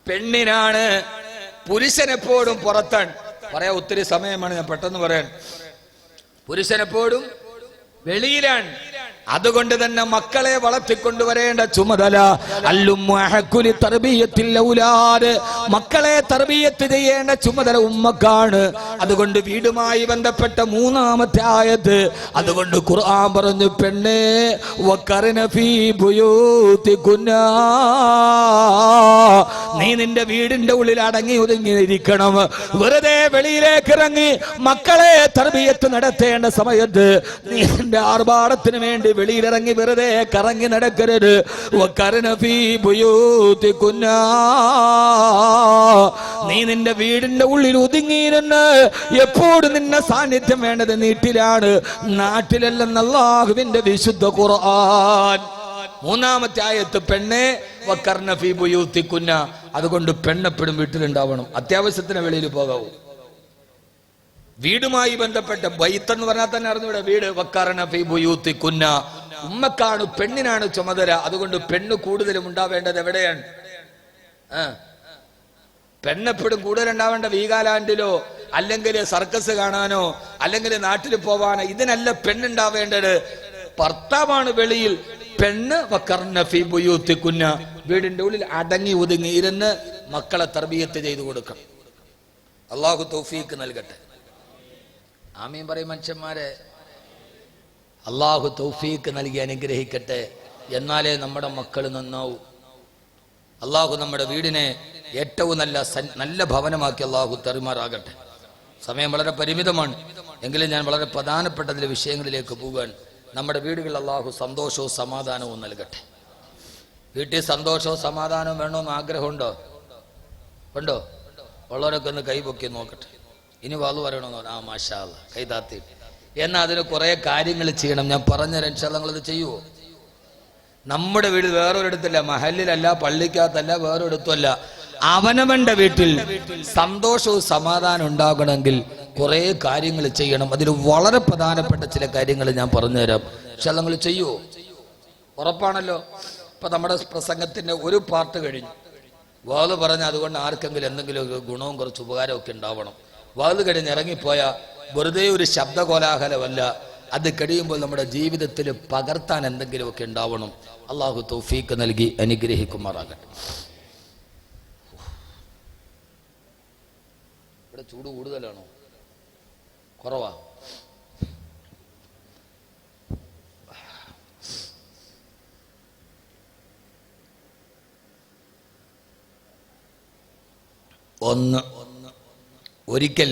പെണ്ണിനാണ്. പുരുഷൻ എപ്പോഴും പുറത്താണ്. പറയാ ഒത്തിരി സമയമാണ്, ഞാൻ പെട്ടെന്ന് പറയാൻ. പുരുഷനെപ്പോഴും വെളിയിലാണ്. അതുകൊണ്ട് തന്നെ മക്കളെ വളർത്തിക്കൊണ്ടുവരേണ്ട ചുമതല മക്കളെ തർബിയത്ത് ചെയ്യേണ്ട ചുമതല ഉമ്മക്കാണ്. അതുകൊണ്ട് വീടുമായി ബന്ധപ്പെട്ട 3-ാമത്തെ ആയത്ത്, അതുകൊണ്ട് ഖുർആൻ പറഞ്ഞു, പെണ്ണേ വഖർന ഫീ ബുയൂതികുന്നാ, നീ നിന്റെ വീടിന്റെ ഉള്ളിൽ അടങ്ങി ഒതുങ്ങിയിരിക്കണം. വെറുതെ വെളിയിലേക്ക് ഇറങ്ങി മക്കളെ തർബിയത്ത് നടത്തേണ്ട സമയത്ത് നീ നിന്റെ ആർഭാടത്തിന് വേണ്ടി വെളിയിലിറങ്ങി വെറുതെ കറങ്ങി നടക്കരുത്. നീ നിന്റെ വീടിന്റെ ഉള്ളിൽ ഒതുങ്ങിയിരുന്ന് എപ്പോഴും നിന്നെ സാന്നിധ്യം വേണ്ടത് വീട്ടിലാണ്, നാട്ടിലല്ലെന്ന് അല്ലാഹുവിന്റെ വിശുദ്ധ ഖുർആൻ. 3-ാമത്തെ ആയത്ത് പെണ്ണെ വഖർന ഫീ ബുയൂതികുന്ന, അതുകൊണ്ട് പെണ്ണെപ്പോഴും വീട്ടിലുണ്ടാവണം. അത്യാവശ്യത്തിന് വെളിയിൽ പോകാവൂ. വീടുമായി ബന്ധപ്പെട്ട ബൈത്ത് എന്ന് പറഞ്ഞാൽ തന്നെ അറിഞ്ഞൂടെ വീട്. വഖർന ഫീ ബുയൂതികുന്ന, ഉമ്മക്കാണ്, പെണ്ണിനാണ് ചുമതല. അതുകൊണ്ട് പെണ്ണ് കൂടുതലും ഉണ്ടാവേണ്ടത് എവിടെയാണ്? പെണ്ണെപ്പോഴും കൂടുതൽ ഉണ്ടാവേണ്ട വീഗാലാൻഡിലോ അല്ലെങ്കിൽ സർക്കസ് കാണാനോ അല്ലെങ്കിൽ നാട്ടിൽ പോവാനോ ഇതിനല്ല പെണ്ണുണ്ടാവേണ്ടത്. ഭർത്താവാണ് വെളിയിൽ, പെണ്ണ് വഖർന ഫീ ബുയൂതികുന്ന, വീടിന്റെ ഉള്ളിൽ അടങ്ങി ഒതുങ്ങി ഇരുന്ന് മക്കളെ തർബിയത്ത് ചെയ്തു കൊടുക്കണം. അല്ലാഹു തൗഫീഖ് നൽകട്ടെ. ആമീൻ പറയും മനുഷ്യന്മാരെ. അല്ലാഹു തൗഫീഖ് നൽകി അനുഗ്രഹിക്കട്ടെ. എന്നാലേ നമ്മുടെ മക്കൾ നന്നാവൂ. അല്ലാഹു നമ്മുടെ വീടിനെ ഏറ്റവും നല്ല ഭവനമാക്കി അല്ലാഹു തരുമാറാകട്ടെ. സമയം വളരെ പരിമിതമാണ്, എങ്കിലും ഞാൻ വളരെ പ്രധാനപ്പെട്ട ചില വിഷയങ്ങളിലേക്ക് പോകാൻ. നമ്മുടെ വീടുകളിൽ അല്ലാഹു സന്തോഷവും സമാധാനവും നൽകട്ടെ. വീട്ടിൽ സന്തോഷവും സമാധാനവും വേണമെന്ന് ആഗ്രഹമുണ്ടോ? ഉണ്ടോ? ഉള്ളവരൊക്കെ ഒന്ന് കൈപൊക്കി നോക്കട്ടെ. ഇനി വാളു പറയണമെന്നോ? ആ മാഷാ അല്ലാ, കൈതാത്തി. എന്നാൽ അതിന് കുറെ കാര്യങ്ങൾ ചെയ്യണം. ഞാൻ പറഞ്ഞുതരാം, ഇൻഷാ അല്ലാ നിങ്ങളത് ചെയ്യുമോ? നമ്മുടെ വീട് വേറൊരിടത്തല്ല, മഹലിലല്ല, പള്ളിക്കകത്തല്ല, വേറൊരിടത്തുമല്ല, അവനവന്റെ വീട്ടിൽ സന്തോഷവും സമാധാനം ഉണ്ടാകണമെങ്കിൽ കുറെ കാര്യങ്ങൾ ചെയ്യണം. അതിൽ വളരെ പ്രധാനപ്പെട്ട ചില കാര്യങ്ങൾ ഞാൻ പറഞ്ഞുതരാം. പക്ഷെ നിങ്ങൾ ചെയ്യുമോ? ഉറപ്പാണല്ലോ. ഇപ്പൊ നമ്മുടെ പ്രസംഗത്തിന്റെ ഒരു പാർട്ട് കഴിഞ്ഞു. വാത് പറഞ്ഞ അതുകൊണ്ട് ആർക്കെങ്കിലും എന്തെങ്കിലും ഒരു ഗുണവും കുറച്ച് ഉപകാരമൊക്കെ ഉണ്ടാവണം. വാത് കഴിഞ്ഞ് ഇറങ്ങിപ്പോയ വെറുതെ ഒരു ശബ്ദ കോലാഹലമല്ല, അത് കഴിയുമ്പോൾ നമ്മുടെ ജീവിതത്തിൽ പകർത്താൻ എന്തെങ്കിലുമൊക്കെ ഉണ്ടാവണം. അല്ലാഹു തൗഫീഖ് നൽകി അനുഗ്രഹിക്കുമാറാകട്ടെ. ഇവിടെ ചൂട് കൂടുതലാണോ കുറവാ? ഒരിക്കൽ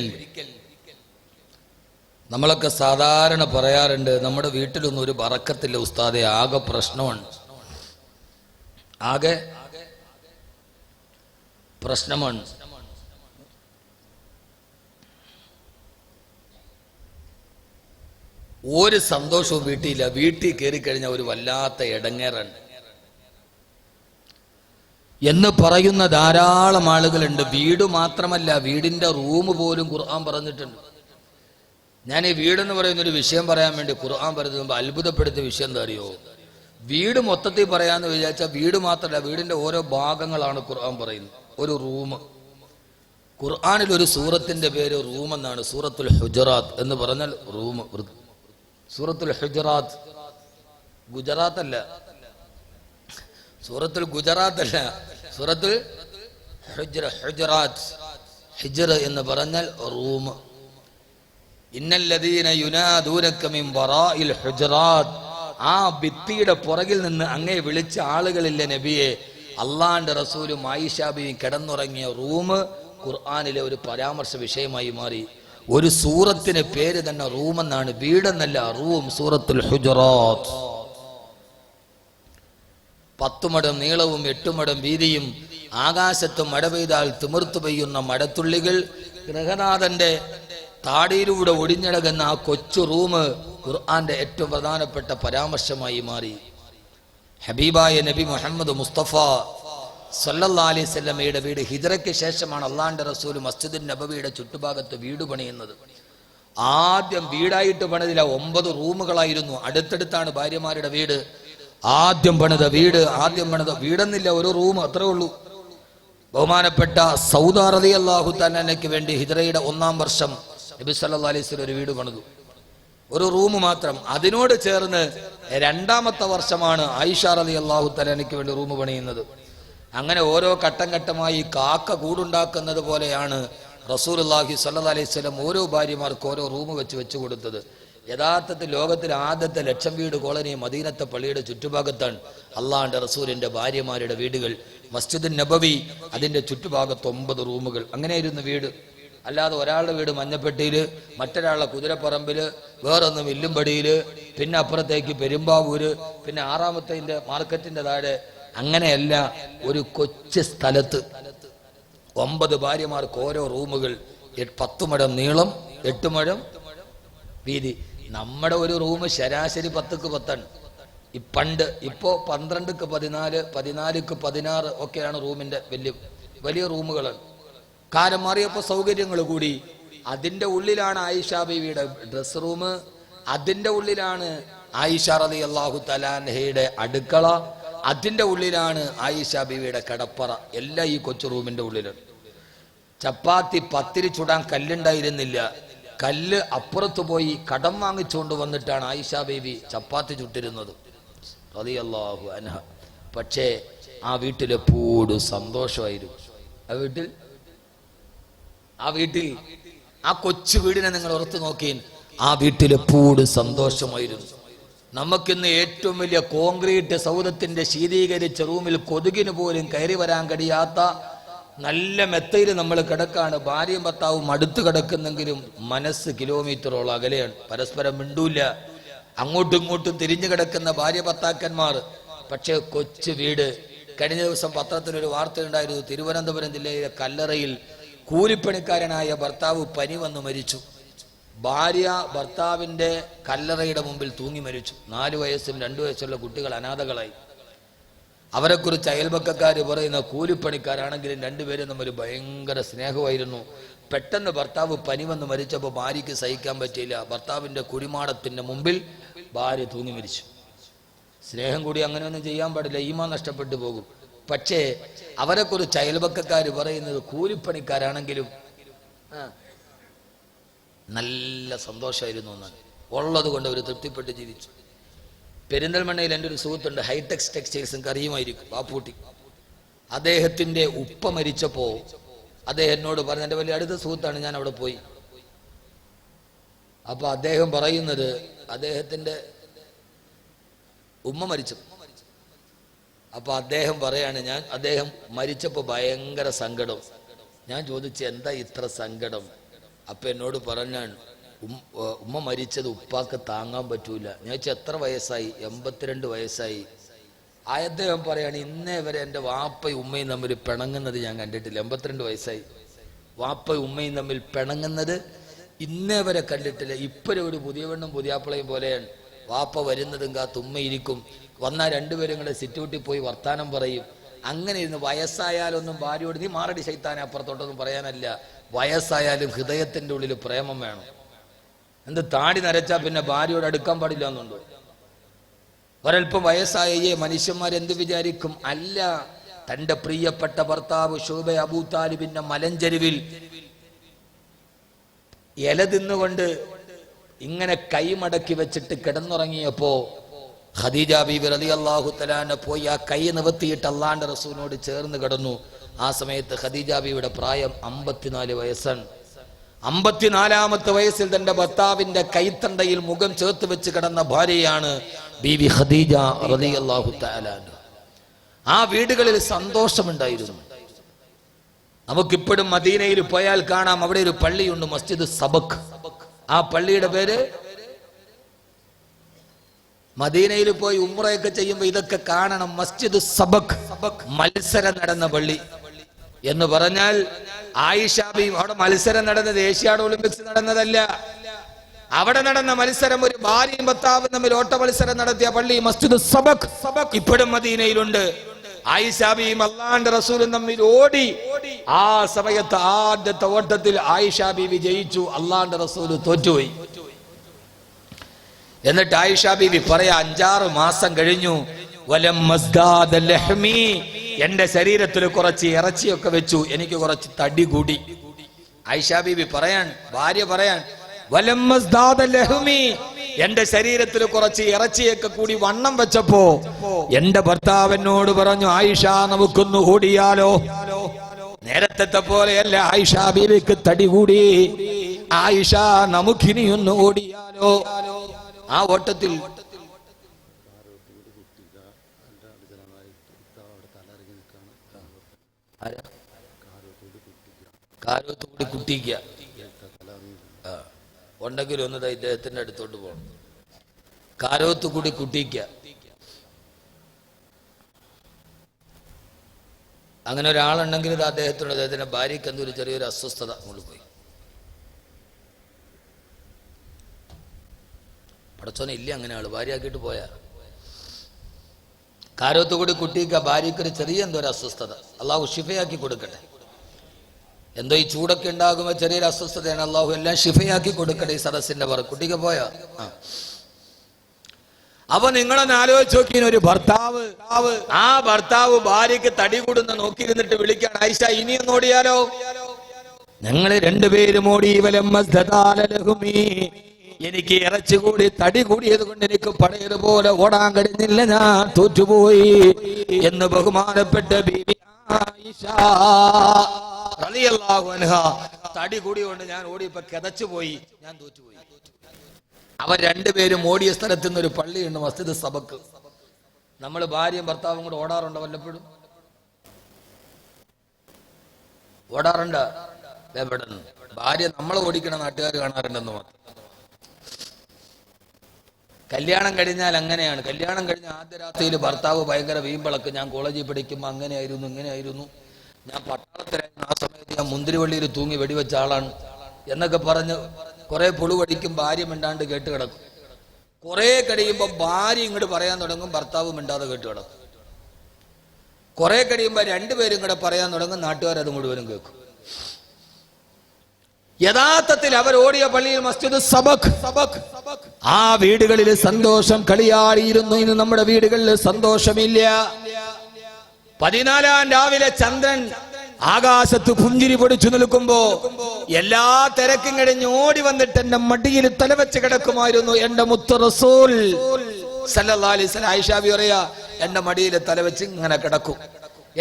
നമ്മളൊക്കെ സാധാരണ പറയാറുണ്ട്, നമ്മുടെ വീട്ടിലൊന്നും ഒരു ബറക്കത്തില്ല ഉസ്താദെ, ആകെ പ്രശ്നമാണ്, ആകെ പ്രശ്നമാണ്. ഒരു സന്തോഷവും വീട്ടിലില്ല. വീട്ടിൽ കയറി കഴിഞ്ഞാൽ ഒരു വല്ലാത്ത ഇടങ്ങേറാണ് എന്ന് പറയുന്ന ധാരാളം ആളുകളുണ്ട്. വീട് മാത്രമല്ല, വീടിന്റെ റൂം പോലും ഖുർആൻ പറഞ്ഞിട്ടുണ്ട്. ഞാൻ ഈ വീടെന്ന് പറയുന്നൊരു വിഷയം പറയാൻ വേണ്ടി ഖുർആൻ പറയുന്നത് മുമ്പ് അത്ഭുതപ്പെടുത്തിയ വിഷയം എന്താ അറിയോ? വീട് മൊത്തത്തിൽ പറയാന്ന് വിചാരിച്ചാൽ വീട് മാത്രമല്ല, വീടിന്റെ ഓരോ ഭാഗങ്ങളാണ് ഖുർആൻ പറയുന്നത്. ഒരു റൂം, ഖുർആനിൽ ഒരു സൂറത്തിന്റെ പേര് റൂം എന്നാണ്. സൂറത്തുൽ ഹുജറാത്ത് എന്ന് പറഞ്ഞാൽ റൂം. സൂറത്തുൽ ഹുജറാത്ത്, ഗുജറാത്ത് അല്ല, സൂറത്തുൽ ഗുജറാത്ത് അല്ല, സൂറത്തുൽ ഹുജറാത്ത്. ഹിജ്ർ എന്ന് പറഞ്ഞാൽ റൂം. ഇന്നല്ലദീന യുനാദൂനക മിൻ വറാഇൽ ഹുജറാത്ത്, ആ ഭിത്തിയുടെ പുറകിൽ നിന്ന് അങ്ങേ വിളിച്ച ആളുകളില്ല നബിയെ. അള്ളാന്റെ റസൂലും ആയിഷ ബീവിയും കിടന്നുറങ്ങിയ റൂം ഖുർആനിലെ ഒരു പരാമർശ വിഷയമായി മാറി. ഒരു സൂറത്തിന് പേര് തന്നെ റൂം എന്നാണ്, വീടെന്നല്ല, റൂം. സൂറത്തുൽ ഹുജറാത്ത്. 10 മടം നീളവും 8 മടം വീതിയും, ആകാശത്ത് മഴ പെയ്താൽ തിമിർത്തു പെയ്യുന്ന മഴത്തുള്ളികൾ, ഗൃഹനാഥന്റെ താടിയിലൂടെ ഒടിഞ്ഞടങ്ങുന്ന ആ കൊച്ചു റൂം ഖുർആന്റെ ഏറ്റവും പ്രധാനപ്പെട്ട പരാമർശമായി മാറി. ഹബീബായ നബി മുഹമ്മദ് മുസ്തഫ സല്ലല്ലാഹു അലൈഹി വസല്ലമയുടെ വീട് ഹിജ്റയ്ക്ക് ശേഷമാണ് അള്ളാന്റെ റസൂൽ മസ്ജിദുൻ നബവിയുടെ ചുറ്റുഭാഗത്ത് വീട് പണിയുന്നത്. ആദ്യം വീടായിട്ട് പണിതില്ല, 9 റൂമുകളായിരുന്നു. അടുത്തടുത്താണ് ഭാര്യമാരുടെ വീട്. ആദ്യം പണിത വീടെന്നില്ല, ഒരു റൂം, അത്രേ ഉള്ളൂ. ബഹുമാനപ്പെട്ട സൗദ റളിയല്ലാഹു തആലയ്ക്ക് വേണ്ടി ഹിജ്റയുടെ 1-ാം വർഷം നബി സല്ലല്ലാഹു അലൈഹി വസല്ലം ഒരു വീട് പണിതു, ഒരു റൂം മാത്രം. അതിനോട് ചേർന്ന് 2-ാമത്തെ വർഷമാണ് ആയിഷ റളിയല്ലാഹു തആലയ്ക്ക് വേണ്ടി റൂം പണിയുന്നത്. അങ്ങനെ ഓരോ ഘട്ടം ഘട്ടമായി കാക്ക കൂടുണ്ടാക്കുന്നത് പോലെയാണ് റസൂലുള്ളാഹി സ്വല്ലല്ലാഹു അലൈഹി വസല്ലം ഓരോ ഭാര്യമാർക്ക് ഓരോ റൂം വെച്ച് കൊടുത്തത്. യഥാർത്ഥത്തിൽ ലോകത്തിലെ ആദ്യത്തെ 1,00,000 വീട് കോളനി മദീനത്തെ പള്ളിയുടെ ചുറ്റുഭാഗത്താണ്. അള്ളാഹുവിന്റെ റസൂലിന്റെ ഭാര്യമാരുടെ വീടുകൾ. മസ്ജിദുൻ നബവി അതിന്റെ ചുറ്റുഭാഗത്ത് 9 റൂമുകൾ. അങ്ങനെയായിരുന്നു വീട്. അല്ലാതെ ഒരാളുടെ വീട് മഞ്ഞപ്പെട്ടിയില്, മറ്റൊരാളുടെ കുതിരപ്പറമ്പില്, വേറൊന്ന് വില്ലുംപടിയില്, പിന്നെ അപ്പുറത്തേക്ക് പെരുമ്പാവൂര്, പിന്നെ 6-ാമത്തെ മാർക്കറ്റിന്റെ താഴെ. അങ്ങനെയല്ല, ഒരു കൊച്ചു സ്ഥലത്ത് 9 ഭാര്യമാർക്ക് ഓരോ റൂമുകൾ. 10 മുഴം നീളം, 8 മുഴം വീതി. നമ്മുടെ ഒരു റൂം ശരാശരി 10ക്ക് 10 പണ്ട്. ഇപ്പോ 12ക്ക് 14, 14ക്ക് 16 ഒക്കെയാണ് റൂമിന്റെ വലിയ റൂമുകളാണ്. കാലം മാറിയപ്പോ സൗകര്യങ്ങൾ കൂടി. അതിന്റെ ഉള്ളിലാണ് ആയിഷ ബീവിയുടെ ഡ്രസ് റൂം, അതിന്റെ ഉള്ളിലാണ് ആയിഷ റളിയല്ലാഹു തആലയുടെ അടുക്കള, അതിന്റെ ഉള്ളിലാണ് ആയിഷ ബീവിയുടെ കിടപ്പറ. എല്ലാം ഈ കൊച്ചു റൂമിന്റെ ഉള്ളിലാണ്. ചപ്പാത്തി പത്തിരി ചുടാൻ കല്ലുണ്ടായിരുന്നില്ല. കല്ല് അപ്പുറത്ത് പോയി കടം വാങ്ങിച്ചുകൊണ്ട് വന്നിട്ടാണ് ആയിഷ ബീവി ചപ്പാത്തി ചുട്ടിരുന്നത് റളിയല്ലാഹു അൻഹ. പക്ഷേ ആ വീട്ടിൽ എപ്പോഴും സന്തോഷമായിരുന്നു. ആ വീട്ടിൽ ആ കൊച്ചു വീടിനെ നിങ്ങൾ ഓർത്ത് നോക്കിയും ആ വീട്ടിൽ എപ്പോഴും സന്തോഷമായിരുന്നു. നമുക്കിന്ന് ഏറ്റവും വലിയ കോൺക്രീറ്റ് സൗധത്തിന്റെ ശീതീകരിച്ച റൂമിൽ കൊതുകിന് പോലും കയറി വരാൻ കഴിയാത്ത നല്ല മെത്തയിൽ നമ്മൾ കിടക്കാണ്. ഭാര്യയും ഭർത്താവും അടുത്ത് കിടക്കുന്നെങ്കിലും മനസ്സ് കിലോമീറ്ററോളം അകലെയാണ്. പരസ്പരം മിണ്ടൂല്ല. അങ്ങോട്ടും ഇങ്ങോട്ടും തിരിഞ്ഞു കിടക്കുന്ന ഭാര്യ ഭർത്താക്കന്മാർ. പക്ഷേ കൊച്ചു വീട്. കഴിഞ്ഞ ദിവസം പത്രത്തിലൊരു വാർത്തയുണ്ടായിരുന്നു. തിരുവനന്തപുരം ജില്ലയിലെ കല്ലറയിൽ കൂലിപ്പണിക്കാരനായ ഭർത്താവ് പനി വന്ന് മരിച്ചു. ഭാര്യ ഭർത്താവിന്റെ കല്ലറയുടെ മുമ്പിൽ തൂങ്ങി മരിച്ചു. 4 വയസ്സും 2 വയസ്സുള്ള കുട്ടികൾ അനാഥകളായി. അവരെക്കുറിച്ച് അയൽപക്കക്കാർ പറയുന്ന കൂലിപ്പണിക്കാരാണെങ്കിലും 2 പേരും തമ്മിൽ ഭയങ്കര സ്നേഹമായിരുന്നു. പെട്ടെന്ന് ഭർത്താവ് പനി വന്ന് മരിച്ചപ്പോൾ ഭാര്യയ്ക്ക് സഹിക്കാൻ പറ്റിയില്ല. ഭർത്താവിന്റെ കുഴിമാടത്തിന്റെ മുമ്പിൽ ഭാര്യ തൂങ്ങി മരിച്ചു. സ്നേഹം കൂടി അങ്ങനെയൊന്നും ചെയ്യാൻ പാടില്ല, ഈമാൻ നഷ്ടപ്പെട്ടു പോകും. പക്ഷേ അവരെക്കുറിച്ച് അയൽപക്കക്കാർ പറയുന്നത് കൂലിപ്പണിക്കാരാണെങ്കിലും നല്ല സന്തോഷമായിരുന്നു എന്നാണ്. ഉള്ളത് കൊണ്ട് അവർ തൃപ്തിപ്പെട്ട് ജീവിച്ചു. പെരിന്തൽമണ്ണയിൽ എൻ്റെ ഒരു സുഹൃത്തുണ്ട്, ഹൈടെക്സ് ടെക്സ്റ്റൈൽസും കറിയുമായിരിക്കും, ബാപ്പൂട്ടി. അദ്ദേഹത്തിന്റെ ഉപ്പ മരിച്ചപ്പോൾ അദ്ദേഹം എന്നോട് പറഞ്ഞു, എൻ്റെ വലിയ അടുത്ത സുഹൃത്താണ്, ഞാൻ അവിടെ പോയി. അപ്പൊ അദ്ദേഹം പറയുന്നത് അദ്ദേഹത്തിന്റെ ഉമ്മ മരിച്ചു. അപ്പൊ അദ്ദേഹം പറയാണ്, അദ്ദേഹം മരിച്ചപ്പോൾ ഭയങ്കര സങ്കടം. ഞാൻ ചോദിച്ചു എന്താ ഇത്ര സങ്കടം? അപ്പൊ എന്നോട് പറഞ്ഞാണ്, ഉമ്മ മരിച്ചത് ഉപ്പാക്ക് താങ്ങാൻ പറ്റൂല. ഞാൻ ചോദിച്ചു എത്ര വയസ്സായി? 82 വയസ്സായി. അദ്ദേഹം പറയാണ്, ഇന്നേ വരെ എൻ്റെ വാപ്പയും ഉമ്മയും തമ്മിൽ പിണങ്ങുന്നത് ഞാൻ കണ്ടിട്ടില്ല. 82 വയസ്സായി. വാപ്പയും ഉമ്മയും തമ്മിൽ പിണങ്ങുന്നത് ഇന്നേ വരെ കണ്ടിട്ടില്ല. ഇപ്പോഴും ഒരു പുതിയ പെണ്ണും പുതിയാപ്പിളയും പോലെയാണ്. വാപ്പ വരുന്നതും കാത്ത് ഉമ്മ ഇരിക്കും. വന്നാൽ 2 പേരും കൂടെ സിറ്റൗട്ടിൽ പോയി വർത്താനം പറയും. അങ്ങനെ ഇരുന്ന് വയസ്സായാലൊന്നും ഭാര്യയോട് നീ മാറടി ശൈത്താനെ അപ്പുറത്തോട്ടൊന്നും പറയാനല്ല. വയസ്സായാലും ഹൃദയത്തിന്റെ ഉള്ളിൽ പ്രേമം വേണം. എന്ത് താടി നരച്ചാൽ പിന്നെ ഭാര്യയോട് അടുക്കാൻ പാടില്ല എന്നുണ്ടോ? ഒരൽപ്പം വയസ്സായേ മനുഷ്യന്മാരെന്ത് വിചാരിക്കും? അല്ല, തന്റെ പ്രിയപ്പെട്ട ഭർത്താവ് ശോഭ അബൂ താലിബിന്റെ മലഞ്ചെരുവിൽ ഇല തിന്നുകൊണ്ട് ഇങ്ങനെ കൈമടക്കി വെച്ചിട്ട് കിടന്നുറങ്ങിയപ്പോ ഖദീജ ബീവി റളിയല്ലാഹു തആല പോയി ആ കൈ നിവർത്തിയിട്ട് അള്ളാന്റെ റസൂലിനോട് ചേർന്ന് കിടന്നു. ആ സമയത്ത് ഖദീജ ബീവിയുടെ പ്രായം 54 വയസ്സാണ്. 54ാമത്തെ വയസ്സിൽ തന്റെ ഭർത്താവിന്റെ കൈത്തണ്ടയിൽ മുഖം ചേർത്ത് വെച്ച് കിടന്ന ഭാര്യയാണ് ബീവി ഖദീജ റളിയല്ലാഹു തആല. ആ വീടുകളിൽ സന്തോഷമുണ്ടായിരുന്നു. നമുക്കിപ്പോഴും മദീനയിൽ പോയാൽ കാണാം, അവിടെ ഒരു പള്ളിയുണ്ട്, മസ്ജിദ് സബക്. ആ പള്ളിയുടെ പേര്, മദീനയിൽ പോയി ഉംറയൊക്കെ ചെയ്യുമ്പോൾ ഇതൊക്കെ കാണണം, മസ്ജിദ് സബക്. മത്സരം നടന്ന പള്ളി എന്ന് പറഞ്ഞാൽ ആയിഷ ബീവി അവിടെ മത്സരം നടന്നത് ഏഷ്യാഡ് ഒളിമ്പിക്സ് നടന്നതല്ല. അവിടെ നടന്ന മത്സരം ഒരു ഭാര്യയും ഭർത്താവും തമ്മിൽ ഓട്ട മത്സരം നടത്തിയ പള്ളി മസ്ജിദ് സബക് ഇപ്പോഴും മദീനയിലുണ്ട്. ആയിഷ ബീവിയും അള്ളാന്റെ റസൂലും തമ്മിൽ ഓടി. ആ സമയത്ത് ആദ്യത്തെ ഓട്ടത്തിൽ ആയിഷ ബീവി ജയിച്ചു, അള്ളാന്റെ റസൂല് തോറ്റുപോയി. എന്നിട്ട് ആയിഷ ബീവി പറയാ, 5-6 മാസം കഴിഞ്ഞു, എന്റെ ശരീരത്തിൽ കുറച്ച് ഇറച്ചിയൊക്കെ വെച്ചു, എനിക്ക് കുറച്ച് തടി കൂടി. ആയിഷ ബീബി പറയാൻ, ഭാര്യ പറയാൻ, എന്റെ ശരീരത്തിൽ കുറച്ച് ഇറച്ചിയൊക്കെ കൂടി വണ്ണം വെച്ചപ്പോ എന്റെ ഭർത്താവിനോട് പറഞ്ഞു, ആയിഷ നമുക്കൊന്ന് ഓടിയാലോ. നേരത്തെ പോലെയല്ല, ആയിഷ ബീവിക്ക് തടി കൂടി. ആയിഷ നമുക്കിനിയൊന്ന് ഓടിയാലോ. ആ ഓട്ടത്തിൽ കാരോത്തുകൂടി കുട്ടിക്ക ഉണ്ടെങ്കിലും ഒന്നത് ഇദ്ദേഹത്തിന്റെ അടുത്തോട്ട് പോകണം. കാരോത്തുകൂടി കുട്ടിക്ക. അങ്ങനെ ഒരാളുണ്ടെങ്കിൽ ഇത് അദ്ദേഹത്തിന്റെ ഭാര്യയ്ക്ക് എന്തൊരു ചെറിയൊരു അസ്വസ്ഥത അങ്ങോട്ട് പോയി. പടച്ചോനെ ഇല്ല അങ്ങനെ ആള് ഭാര്യയാക്കിയിട്ട് പോയാ. കാരോത്തുകൂടി കുട്ടിക്ക് ഭാര്യയ്ക്കൊരു ചെറിയ എന്തോ ഒരു അസ്വസ്ഥത, അള്ളാഹു ഷിഫയാക്കി കൊടുക്കട്ടെ. എന്തോ ഈ ചൂടൊക്കെ ഉണ്ടാകുമ്പോൾ ചെറിയൊരു അസ്വസ്ഥതയാണ്, അള്ളാഹു എല്ലാം ഷിഫയാക്കി കൊടുക്കട്ടെ ഈ സദസ്സിന്റെ പറ. കുട്ടിക്ക് പോയാ. അപ്പൊ നിങ്ങളൊന്ന് ആലോചിച്ച് നോക്കി, ഒരു ഭർത്താവ്, ആ ഭർത്താവ് ഭാര്യയ്ക്ക് തടി കൂടുന്ന നോക്കിയിരുന്നിട്ട് വിളിക്കാൻ, ആയിഷ ഇനിയൊന്ന് ഓടിയാലോ. ഞങ്ങള് രണ്ടുപേരും ഓടി. എനിക്ക് ഇറച്ചി കൂടി തടി കൂടിയത് കൊണ്ട് എനിക്ക് പഴയതുപോലെ ഓടാൻ കഴിഞ്ഞില്ല, ഞാൻ തോറ്റുപോയി എന്ന് ബഹുമാനപ്പെട്ട ബീവി ആയിഷ റളിയല്ലാഹു അൻഹാ തടി കൂടിയോണ്ട് ഞാൻ ഓടിയപ്പോ കിതച്ചു പോയി, ഞാൻ തോറ്റുപോയി. അവർ രണ്ടുപേരും ഓടിയ സ്ഥലത്ത് നിന്ന് ഒരു പള്ളിയുണ്ട്, മസ്ജിദ് സബക്ക്. നമ്മൾ ഭാര്യയും ഭർത്താവും കൂടെ ഓടാറുണ്ടോ? വല്ലപ്പോഴും ഓടാറുണ്ട്. എവിടെ ഭാര്യ നമ്മളെ ഓടിക്കണ നാട്ടുകാർ കാണാറുണ്ടെന്ന് മാത്രം. കല്യാണം കഴിഞ്ഞാൽ അങ്ങനെയാണ്. കല്യാണം കഴിഞ്ഞ ആദ്യ രാത്രിയിൽ ഭർത്താവ് ഭയങ്കര വീമ്പളക്ക്, ഞാൻ കോളേജിൽ പഠിക്കുമ്പോൾ അങ്ങനെയായിരുന്നു ഇങ്ങനെയായിരുന്നു, ഞാൻ പട്ടാളത്തിലായിരുന്നു, ആ സമയത്ത് ഞാൻ മുന്തിരിവള്ളിയിൽ തൂങ്ങി വെടിവെച്ച ആളാണ് എന്നൊക്കെ പറഞ്ഞ് കുറെ പുളുവടിക്കും. ഭാര്യ മിണ്ടാണ്ട് കേട്ട് കിടക്കും. കുറെ കഴിയുമ്പോൾ ഭാര്യ ഇങ്ങോട്ട് പറയാൻ തുടങ്ങും, ഭർത്താവ് മിണ്ടാതെ കേട്ട് കിടക്കും. കുറെ കഴിയുമ്പോൾ രണ്ടുപേരും കൂടെ പറയാൻ തുടങ്ങും, നാട്ടുകാരത് മുഴുവനും കേൾക്കും. യഥാർത്ഥത്തിൽ അവർ ഓടിയ പള്ളിയിൽ മസ്ജിദ് സബക്. ആ വീടുകളിൽ സന്തോഷം കളിയാടിയിരുന്നു. ഇന്ന് നമ്മുടെ വീടുകളിൽ സന്തോഷമില്ല. 14 രാവിലെ ചന്ദ്രൻ ആകാശത്ത് പുഞ്ചിരി പൊടിച്ചു നിൽക്കുമ്പോ എല്ലാ തിരക്കും കഴിഞ്ഞ് ഓടി വന്നിട്ട് എന്റെ മടിയിൽ തലവെച്ച് കിടക്കുമായിരുന്നു എന്റെ മുത്ത് റസൂൽ സല്ലല്ലാഹു അലൈഹി വസല്ലം. ആയിഷ ബി പറയാ, എന്റെ മടിയിൽ തലവെച്ച് ഇങ്ങനെ കിടക്കും.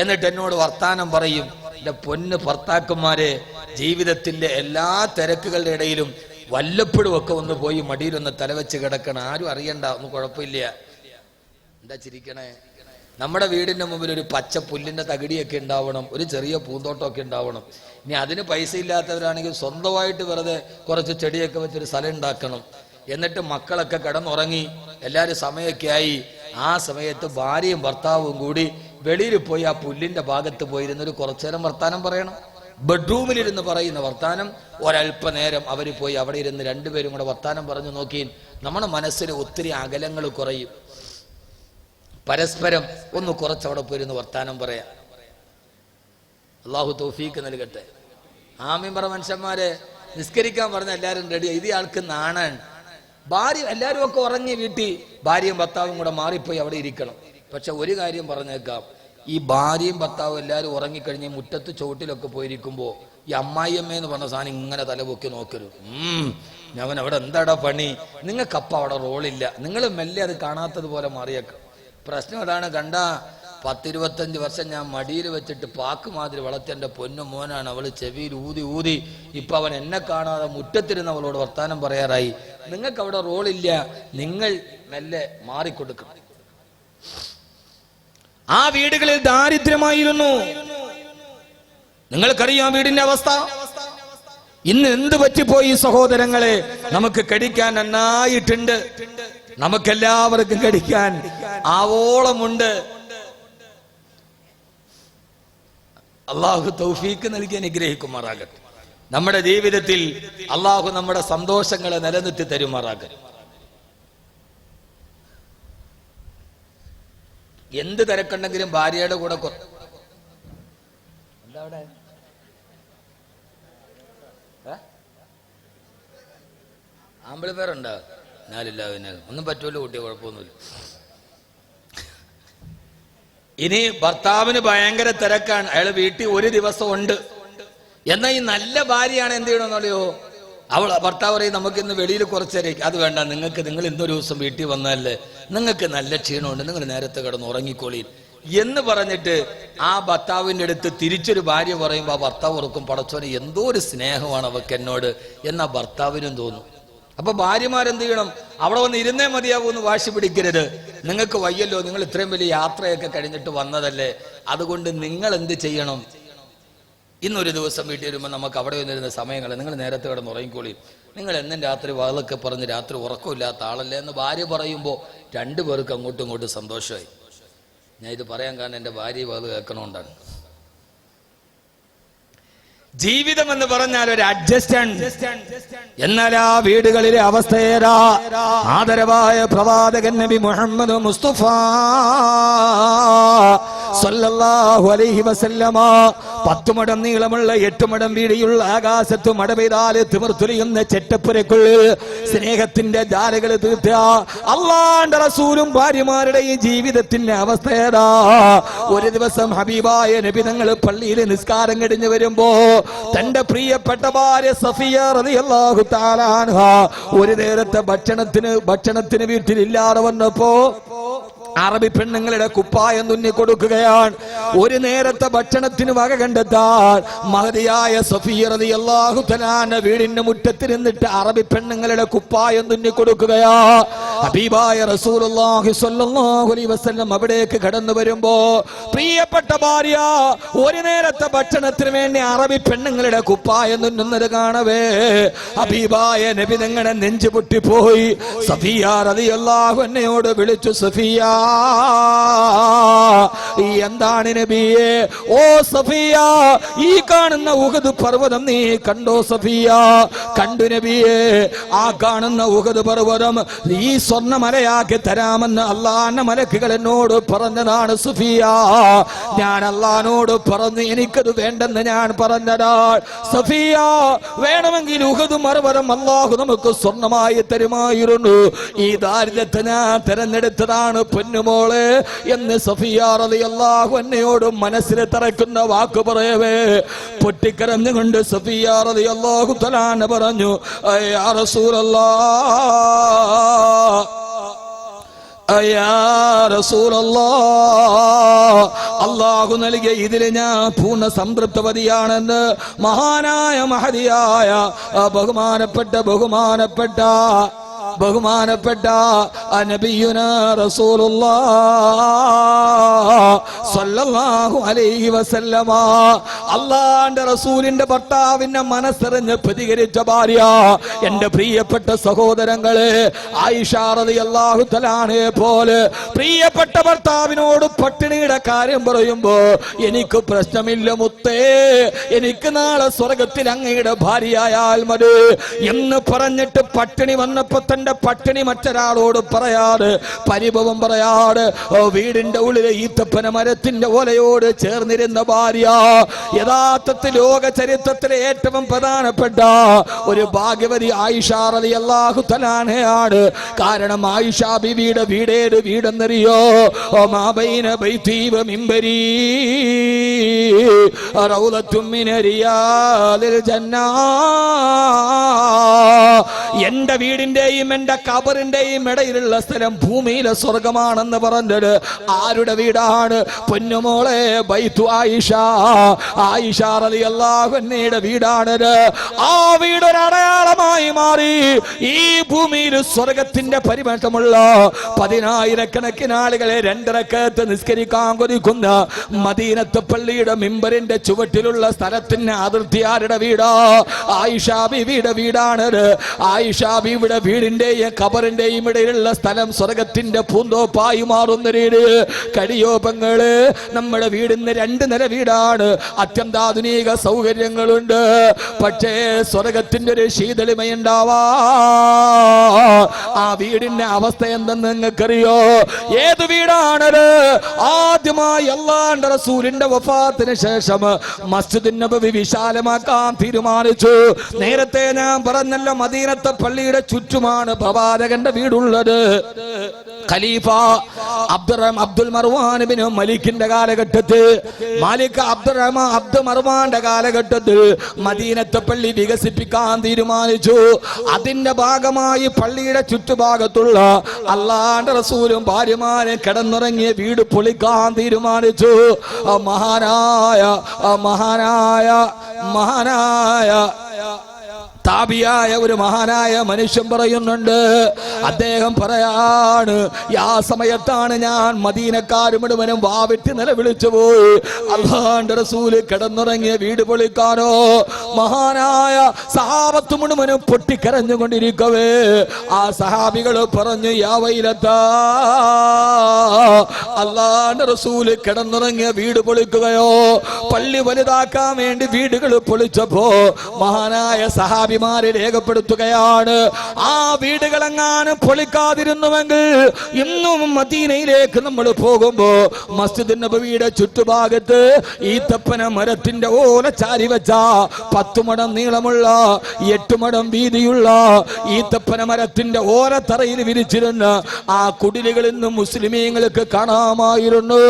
എന്നിട്ട് എന്നോട് വർത്താനം പറയും. എന്റെ പൊന്ന് ഭർത്താക്കന്മാരെ, ജീവിതത്തിന്റെ എല്ലാ തിരക്കുകളുടെ ഇടയിലും വല്ലപ്പോഴും ഒക്കെ ഒന്ന് പോയി മടിയിലൊന്ന് തലവെച്ച് കിടക്കണം, ആരും അറിയണ്ട, ഒന്നും കുഴപ്പമില്ല. എന്താ ചിരിക്കണേ? നമ്മുടെ വീടിന്റെ മുമ്പിൽ ഒരു പച്ച പുല്ലിന്റെ തകിടിയൊക്കെ ഉണ്ടാവണം, ഒരു ചെറിയ പൂന്തോട്ടമൊക്കെ ഉണ്ടാവണം. ഇനി അതിന് പൈസ ഇല്ലാത്തവരാണെങ്കിൽ സ്വന്തമായിട്ട് വെറുതെ കുറച്ച് ചെടിയൊക്കെ വെച്ചൊരു സ്ഥലം ഉണ്ടാക്കണം. എന്നിട്ട് മക്കളൊക്കെ കിടന്നുറങ്ങി, എല്ലാവരും സമയമൊക്കെ ആയി. ആ സമയത്ത് ഭാര്യയും ഭർത്താവും കൂടി വെളിയിൽ പോയി ആ പുല്ലിന്റെ ഭാഗത്ത് പോയിരുന്നൊരു കുറച്ചേരം വർത്താനം പറയണം. ബെഡ്റൂമിലിരുന്ന് പറയുന്ന വർത്താനം ഒരല്പനേരം അവർ പോയി അവിടെ ഇരുന്ന് രണ്ടുപേരും കൂടെ വർത്താനം പറഞ്ഞു നോക്കി, നമ്മുടെ മനസ്സിന് ഒത്തിരി അകലങ്ങൾ കുറയും. പരസ്പരം ഒന്ന് കുറച്ചവിടെ പോയിരുന്ന് വർത്താനം പറയാം. അള്ളാഹു തൗഫീക്ക് നൽകട്ടെ. ആമീൻ പറ മനുഷ്യന്മാരെ. നിസ്കരിക്കാൻ പറഞ്ഞ എല്ലാവരും റെഡി. ഇത് ആൾക്ക് നാണാണ്. ഭാര്യ എല്ലാവരും ഒക്കെ ഉറങ്ങി വീട്ടിൽ ഭാര്യയും ഭർത്താവും കൂടെ മാറിപ്പോയി അവിടെ ഇരിക്കണം. പക്ഷെ ഒരു കാര്യം പറഞ്ഞേക്കാം, ഈ ഭാര്യയും ഭർത്താവും എല്ലാവരും ഉറങ്ങിക്കഴിഞ്ഞ് മുറ്റത്ത് ചുവട്ടിലൊക്കെ പോയിരിക്കുമ്പോൾ ഈ അമ്മായിയമ്മയെന്ന് പറഞ്ഞ സാധനം ഇങ്ങനെ തലപൊക്കി നോക്കരുത്. ഞാൻ അവിടെ എന്താടാ പണി, നിങ്ങൾക്കപ്പ അവിടെ റോളില്ല, നിങ്ങൾ മെല്ലെ അത് കാണാത്തതുപോലെ മാറിയേക്കാം. പ്രശ്നം അതാണ്. കണ്ട 10-25 വർഷം ഞാൻ മടിയിൽ വെച്ചിട്ട് പാക്ക് മാതിരി വളർത്തിയ എൻ്റെ പൊന്നു മോനാണ്. അവള് ചെവിയിൽ ഊതി ഊതി ഇപ്പൊ അവൻ എന്നെ കാണാതെ മുറ്റത്തിരുന്ന് അവളോട് വർത്താനം പറയാറായി. നിങ്ങൾക്ക് അവിടെ റോളില്ല, നിങ്ങൾ മെല്ലെ മാറിക്കൊടുക്കണം. ആ വീടുകളിൽ ദാരിദ്ര്യമായിരുന്നു. നിങ്ങൾക്കറിയാം വീടിന്റെ അവസ്ഥ. ഇന്ന് എന്ത് പറ്റിപ്പോയി സഹോദരങ്ങളെ? നമുക്ക് കടിക്കാൻ നന്നായിട്ടുണ്ട്, നമുക്കെല്ലാവർക്കും കടിക്കാൻ ആവോളമുണ്ട്. അള്ളാഹു തൗഫീക്ക് നൽകി അനുഗ്രഹിക്കുമാറാകട്ടെ. നമ്മുടെ ജീവിതത്തിൽ അള്ളാഹു നമ്മുടെ സന്തോഷങ്ങളെ നിലനിർത്തി തരുമാറാകട്ടെ. എന്ത് തിരക്കുണ്ടെങ്കിലും ഭാര്യയുടെ കൂടെ എന്താ അവിടെ ആമ്പിളി പേരുണ്ടോ? ഞാനില്ല, പിന്നെ ഒന്നും പറ്റൂല്ലോ കുട്ടിയെ, കുഴപ്പമൊന്നുമില്ല. ഇനി ഭർത്താവിന് ഭയങ്കര തിരക്കാണ്, അയാൾ വീട്ടിൽ ഒരു ദിവസം ഉണ്ട്. എന്നാൽ ഈ നല്ല ഭാര്യയാണ് എന്ത് ചെയ്യണമെന്നറിയോ? ഭർത്താവ് പറയും നമുക്ക് ഇന്ന് വെളിയിൽ കുറച്ചേരേക്ക്, അത് വേണ്ട, നിങ്ങൾ ഇന്നൊരു ദിവസം വീട്ടിൽ വന്നാലേ നിങ്ങൾക്ക് നല്ല ക്ഷീണമുണ്ട്, നിങ്ങൾ നേരത്തെ കിടന്ന് ഉറങ്ങിക്കോളി എന്ന് പറഞ്ഞിട്ട് ആ ഭർത്താവിൻ്റെ അടുത്ത് തിരിച്ചൊരു ഭാര്യ പറയുമ്പോൾ ആ ഭർത്താവ് ഓർക്കും, പടച്ചോനെ എന്തോ ഒരു സ്നേഹമാണ് അവർക്ക് എന്നോട് എന്നാ ഭർത്താവിനും തോന്നും. അപ്പൊ ഭാര്യമാരെന്ത് ചെയ്യണം? അവിടെ വന്ന് ഇരുന്നേ മതിയാവൂന്ന് വാശി പിടിക്കരുത്. നിങ്ങൾക്ക് വയ്യല്ലോ, നിങ്ങൾ ഇത്രയും വലിയ യാത്രയൊക്കെ കഴിഞ്ഞിട്ട് വന്നതല്ലേ, അതുകൊണ്ട് നിങ്ങൾ എന്ത് ചെയ്യണം? ഇന്നൊരു ദിവസം വീട്ടിൽ വരുമ്പോൾ നമുക്ക് അവിടെ വന്നിരുന്ന സമയങ്ങൾ നിങ്ങൾ നേരത്തെ കിടന്ന് ഉറങ്ങിക്കോളി, നിങ്ങൾ എന്നും രാത്രി വാതൊക്കെ പറഞ്ഞ് രാത്രി ഉറക്കമില്ലാത്ത ആളല്ലേ എന്ന് ഭാര്യ പറയുമ്പോൾ രണ്ടുപേർക്ക് അങ്ങോട്ടും ഇങ്ങോട്ടും സന്തോഷമായി. ഞാൻ ഇത് പറയാൻ കാരണം എൻ്റെ ഭാര്യ വാത് കേൾക്കണോണ്ടാണ്. ജീവിതം എന്ന് പറഞ്ഞാൽ ഒരു അഡ്ജസ്റ്റ്മെന്റ്. എന്നാൽ ആ വീടുകളിലെ അവസ്ഥയേരാ. ആദരവായ പ്രവാചകൻ നബി മുഹമ്മദ് മുസ്തഫ സല്ലല്ലാഹു അലൈഹി വസല്ലമ 10 മടം നീളമുള്ള 8 മടം വീതിയുള്ള ആകാശത്ത് മഴ പെയ്താല് തിമിർത്തുലിയുന്ന ചെറ്റപ്പുരക്കുള്ളിൽ സ്നേഹത്തിന്റെ ജാലകൾ തീർത്ത അല്ലാഹുവിന്റെ റസൂലും ഭാര്യമാരുടെ ഈ ജീവിതത്തിന്റെ അവസ്ഥയേതാ. ഒരു ദിവസം ഹബീബായ നബി തങ്ങൾ പള്ളിയിൽ നിസ്കാരം കഴിഞ്ഞു വരുമ്പോ തന്റെ പ്രിയപ്പെട്ട ഭാര്യ സഫിയ റളിയല്ലാഹു തആല അൻഹ ഒരു നേരത്തെ ഭക്ഷണത്തിന് വീട്ടിലില്ലാതെ വന്നപ്പോ അറബി പെണ്ണുങ്ങളുടെ കുപ്പായം തുന്നി കൊടുക്കുകയാണ്. ഒരു നേരത്തെ ഭക്ഷണത്തിന് വക കണ്ടെത്താൻ മഹതിയായ സഫിയ റളിയല്ലാഹു തആല വീടിന്റെ മുറ്റത്ത് നിന്നിട്ട് അറബി പെണ്ണുങ്ങളുടെ കുപ്പായം തുന്നി കൊടുക്കുകയാ. ഹബീബായ റസൂലുള്ളാഹി സ്വല്ലല്ലാഹു അലൈഹി വസല്ലം അവിടേക്ക് കടന്നു വരുമ്പോ പ്രിയപ്പെട്ട ഭാര്യ ഒരു നേരത്തെ ഭക്ഷണത്തിന് വേണ്ടി അറബി പെണ്ണുങ്ങളുടെ കുപ്പായം തുന്നുന്നത് കാണവേ ഹബീബായ നബി തങ്ങളുടെ നെഞ്ചു പൊട്ടിപ്പോയി. സഫിയ റളിയല്ലാഹു അൻഹയോട് വിളിച്ചു, സഫിയ എന്താണ് നബിയേ? ഓ സഫിയ, ഈ കാണുന്ന ഉഹദ് പർവ്വതം നീ കണ്ടോ സഫിയ? കണ്ടു നബിയേ. ആ കാണുന്ന ഉഹദ് പർവ്വതം ഈ സ്വർണ്ണമലയാക്കി തരാമെന്ന് അള്ളാന്റെ മലക്കുകൾ എന്നോട് പറഞ്ഞതാണ് സഫിയ. ഞാൻ അള്ളാനോട് പറഞ്ഞു എനിക്കത് വേണ്ടെന്ന് ഞാൻ പറഞ്ഞതാ. സഫിയ, വേണമെങ്കിൽ ഉഹദ് പർവ്വതം അള്ളാഹു നമുക്ക് സ്വർണ്ണമായി തരുമായിരുന്നു. ഈ ദാരിദ്ര്യത്തെ ഞാൻ തെരഞ്ഞെടുത്തതാണ് പൊന്നുമോളെ എന്ന് സഫിയ റളിയല്ലാഹു അൻഹയോട് മനസ്സിൽ തറക്കുന്ന വാക്ക് പറയവേ പൊട്ടിക്കരഞ്ഞുകൊണ്ട് സഫിയ റളിയല്ലാഹു തആല പറഞ്ഞു, യാ റസൂലല്ലാഹ്, യാ റസൂലല്ലാഹ്, അല്ലാഹു നൽകിയ ഇതിൽ ഞാൻ പൂർണ്ണ സംതൃപ്തവതിയാണെന്ന് മഹാനായ മഹദിയായ ബഹുമാനപ്പെട്ട നബിയുനാ റസൂലുള്ളാഹ് സ്വല്ലല്ലാഹു അലൈഹി വസല്ലമ അല്ലാഹുവിന്റെ റസൂലിന്റെ ഭർത്താവിന്റെ മനസ്സറിഞ്ഞ് പ്രതികരിച്ച ഭാര്യ. എന്റെ പ്രിയപ്പെട്ട സഹോദരങ്ങളെ, ആയിഷ റളിയല്ലാഹു തആലയെ പോലെ പ്രിയപ്പെട്ട ഭർത്താവിനോട് പട്ടിണിയുടെ കാര്യം പറയുമ്പോ എനിക്ക് പ്രശ്നമില്ല മുത്തേ, എനിക്ക് നാളെ സ്വർഗത്തിൽ അങ്ങയുടെ ഭാര്യയായാൽ മതി എന്ന് പറഞ്ഞിട്ട് പട്ടിണി വന്നപ്പോ തന്റെ പട്ടിണി മറ്റൊരാളോട് പറയാതെ പരിഭവം പറയാതെ വീടിന്റെ ഉള്ളിലെ ഈത്തപ്പന മരത്തിന്റെ ഓലയോട് ചേർന്നിരുന്ന ഭാര്യ യഥാർത്ഥത്തിൽ ലോക ചരിത്രത്തിലെ ഏറ്റവും പ്രധാനപ്പെട്ട ഒരു ഭാഗ്യവതി ആയിഷ റളിയല്ലാഹു തആലയാണ്. കാരണം ആയിഷ ബിബിയുടെ വീടേത് വീടെന്നറിയോ? മാബൈന ബൈതി വ മിംബരി റൗളത്തും മിന റിയാദിൽ ജന്ന. എന്റെ വീടിന്റെയും എന്റെ ഖബറിന്റെയും ഇടയിലുള്ള സ്ഥലം ഭൂമിയിലെ സ്വർഗമാണെന്ന് പറഞ്ഞത് ആരുടെ വീടാണ്? പൊന്നുമോളെ ബൈത്തു ആയിഷ, ആയിഷ റളിയല്ലാഹു അൻഹയുടെ വീടാണത്. ആ വീടൊരു അടയാളമായി മാറി. ഈ ഭൂമിയിൽ സ്വർഗത്തിന്റെ പരിമളമുള്ള 10,000 ആളുകളെ 2 റക്അത്ത് നിസ്കരിക്കാൻ കൊതിക്കുന്ന മദീനത്തെ പള്ളിയുടെ മിമ്പറിന്റെ ചുവട്ടിലുള്ള സ്ഥലത്തിന്റെ അതിർത്തി ആരുടെ വീടാ? ആയിഷ ബീവിയുടെ വീടാണത്. ആയിഷ ബീവിയുടെ വീടിന്റെയും ഖബറിന്റെയും ഇടയിലുള്ള സ്ഥലം സ്വർഗത്തിന്റെ പൂന്തോപ്പായി മാറുന്ന രീതി കഴിയോപങ്ങള്. നമ്മുടെ വീടിന് 2 നില വീടാണ്, അത്യന്താധുനിക സൗകര്യങ്ങളുണ്ട്. പക്ഷേ സ്വർഗത്തിന്റെ ഒരു ശീതളിമയുണ്ടാവാ. ആ വീടിന്റെ അവസ്ഥ എന്തെന്ന് നിങ്ങൾക്കറിയോ? ഏത് വീടാണത്? ആദ്യമായി അല്ലാഹുവിന്റെ റസൂലിന്റെ വഫാത്തിന് ശേഷം മസ്ജിദ് നബവി വിശാലമാക്കാൻ തീരുമാനിച്ചു. നേരത്തെ ഞാൻ പറഞ്ഞല്ലോ, മദീനത്തെ പള്ളിയുടെ ചുറ്റുമാണ് പ്രവാചകന്റെ വീടുള്ളത്. ഖലീഫ അബ്ദുൽ മർവാൻ ബിൻ മലിക്കിന്റെ കാലഘട്ടത്തിൽ അബ്ദു മർവാന്റെ കാലഘട്ടത്തിൽ മദീനത്തെ പള്ളി വികസിപ്പിക്കാൻ തീരുമാനിച്ചു. അതിന്റെ ഭാഗമായി പള്ളിയുടെ ചുറ്റുഭാഗത്തുള്ള അല്ലാഹുവിന്റെ റസൂലും ഭാര്യമാരെ കിടന്നുറങ്ങിയ വീട് പൊളിക്കാൻ തീരുമാനിച്ചു. മഹാനായ താബിയായ ഒരു മഹാനായ മനുഷ്യൻ പറയുന്നുണ്ട്. അദ്ദേഹം പറയാണ്, ആ സമയത്താണ് ഞാൻ മദീനക്കാരും മുഴുവനും വാവിട്ട് നിലവിളിച്ചു പോയി. അല്ലാഹുവിന്റെ റസൂല് കിടന്നുറങ്ങിയ വീട് പൊളിക്കാനോ. മഹാനായ സഹാബത്ത് മുഴുവനും പൊട്ടിക്കരഞ്ഞുകൊണ്ടിരിക്കവേ ആ സഹാബികൾ പറഞ്ഞു, യാ വൈലത്താ, അല്ലാഹുവിന്റെ റസൂല് കിടന്നുറങ്ങിയ വീട് പൊളിക്കുകയോ? പള്ളി വലുതാക്കാൻ വേണ്ടി വീടുകൾ പൊളിച്ചപ്പോ മഹാനായ സഹാബി രേഖപ്പെടുത്തുകയാണ്, ആ വീടുകളെങ്ങാനും പൊളിക്കാതിരുന്നുവെങ്കിൽ ഇന്നും മദീനയിലേക്ക് നമ്മൾ പോകുമ്പോ മസ്ജിദ് നബവിയുടെ ചുറ്റുഭാഗത്ത് ഈത്തപ്പന മരത്തിന്റെ ഓല ചാരി വെച്ച 10 മടം നീളമുള്ള 8 മടം വീതിയുള്ള ഈത്തപ്പന മരത്തിന്റെ ഓലത്തറയിൽ വിരിച്ചിരുന്ന ആ കുടിലുകൾ ഇന്നും മുസ്ലിമീങ്ങൾക്ക് കാണാമായിരുന്നു.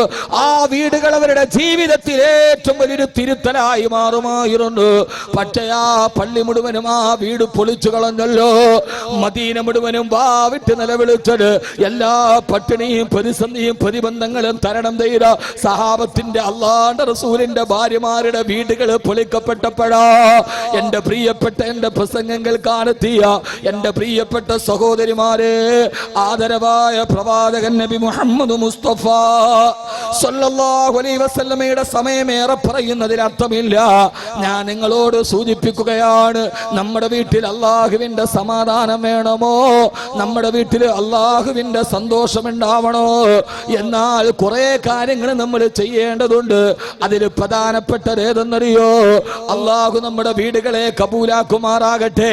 ആ വീടുകൾ അവരുടെ ജീവിതത്തിൽ ഏറ്റവും വലിയൊരു തിരുത്തലായി മാറുമായിരുന്നു. പക്ഷേ ആ പള്ളി മുഴുവനും ആ വീട് പൊളിച്ചു കളഞ്ഞല്ലോ. മദീന മുഴുവനും വാവിട്ട് നിലവിളിച്ചത് എല്ലാ പട്ടിണിയും പ്രതിസന്ധിയും പ്രതിബന്ധങ്ങളും തരണം ചെയ്ത സഹാബത്തിന്റെ അല്ലാഹുവിന്റെ റസൂലിന്റെ ഭാര്യമാരുടെ വീടുകൾ പൊളിക്കപ്പെട്ടപ്പോഴാ എന്റെ പ്രിയപ്പെട്ട എന്റെ പ്രസംഗങ്ങൾ കാണെത്തിയ എന്റെ പ്രിയപ്പെട്ട സഹോദരിമാരെ, ആദരവായ പ്രവാചകൻ നബി മുഹമ്മദ് മുസ്തഫ സല്ലല്ലാഹു അലൈഹി വസല്ലമയുടെ സമയമേറെ പറയുന്നതിൽ അർത്ഥമില്ല. ഞാൻ നിങ്ങളോട് സൂചിപ്പിക്കുകയാണ്, നമ്മുടെ വീട്ടിൽ അല്ലാഹുവിന്റെ സമാധാനം വേണമോ? നമ്മുടെ വീട്ടിൽ അല്ലാഹുവിന്റെ സന്തോഷമുണ്ടാവണോ? എന്നാൽ കുറെ കാര്യങ്ങൾ നമ്മൾ ചെയ്യേണ്ടതുണ്ട്. അതിൽ പ്രധാനപ്പെട്ടത് ഏതെന്നറിയോ? അല്ലാഹു നമ്മുടെ വീടുകളെ കബൂലാക്കുമാറാകട്ടെ.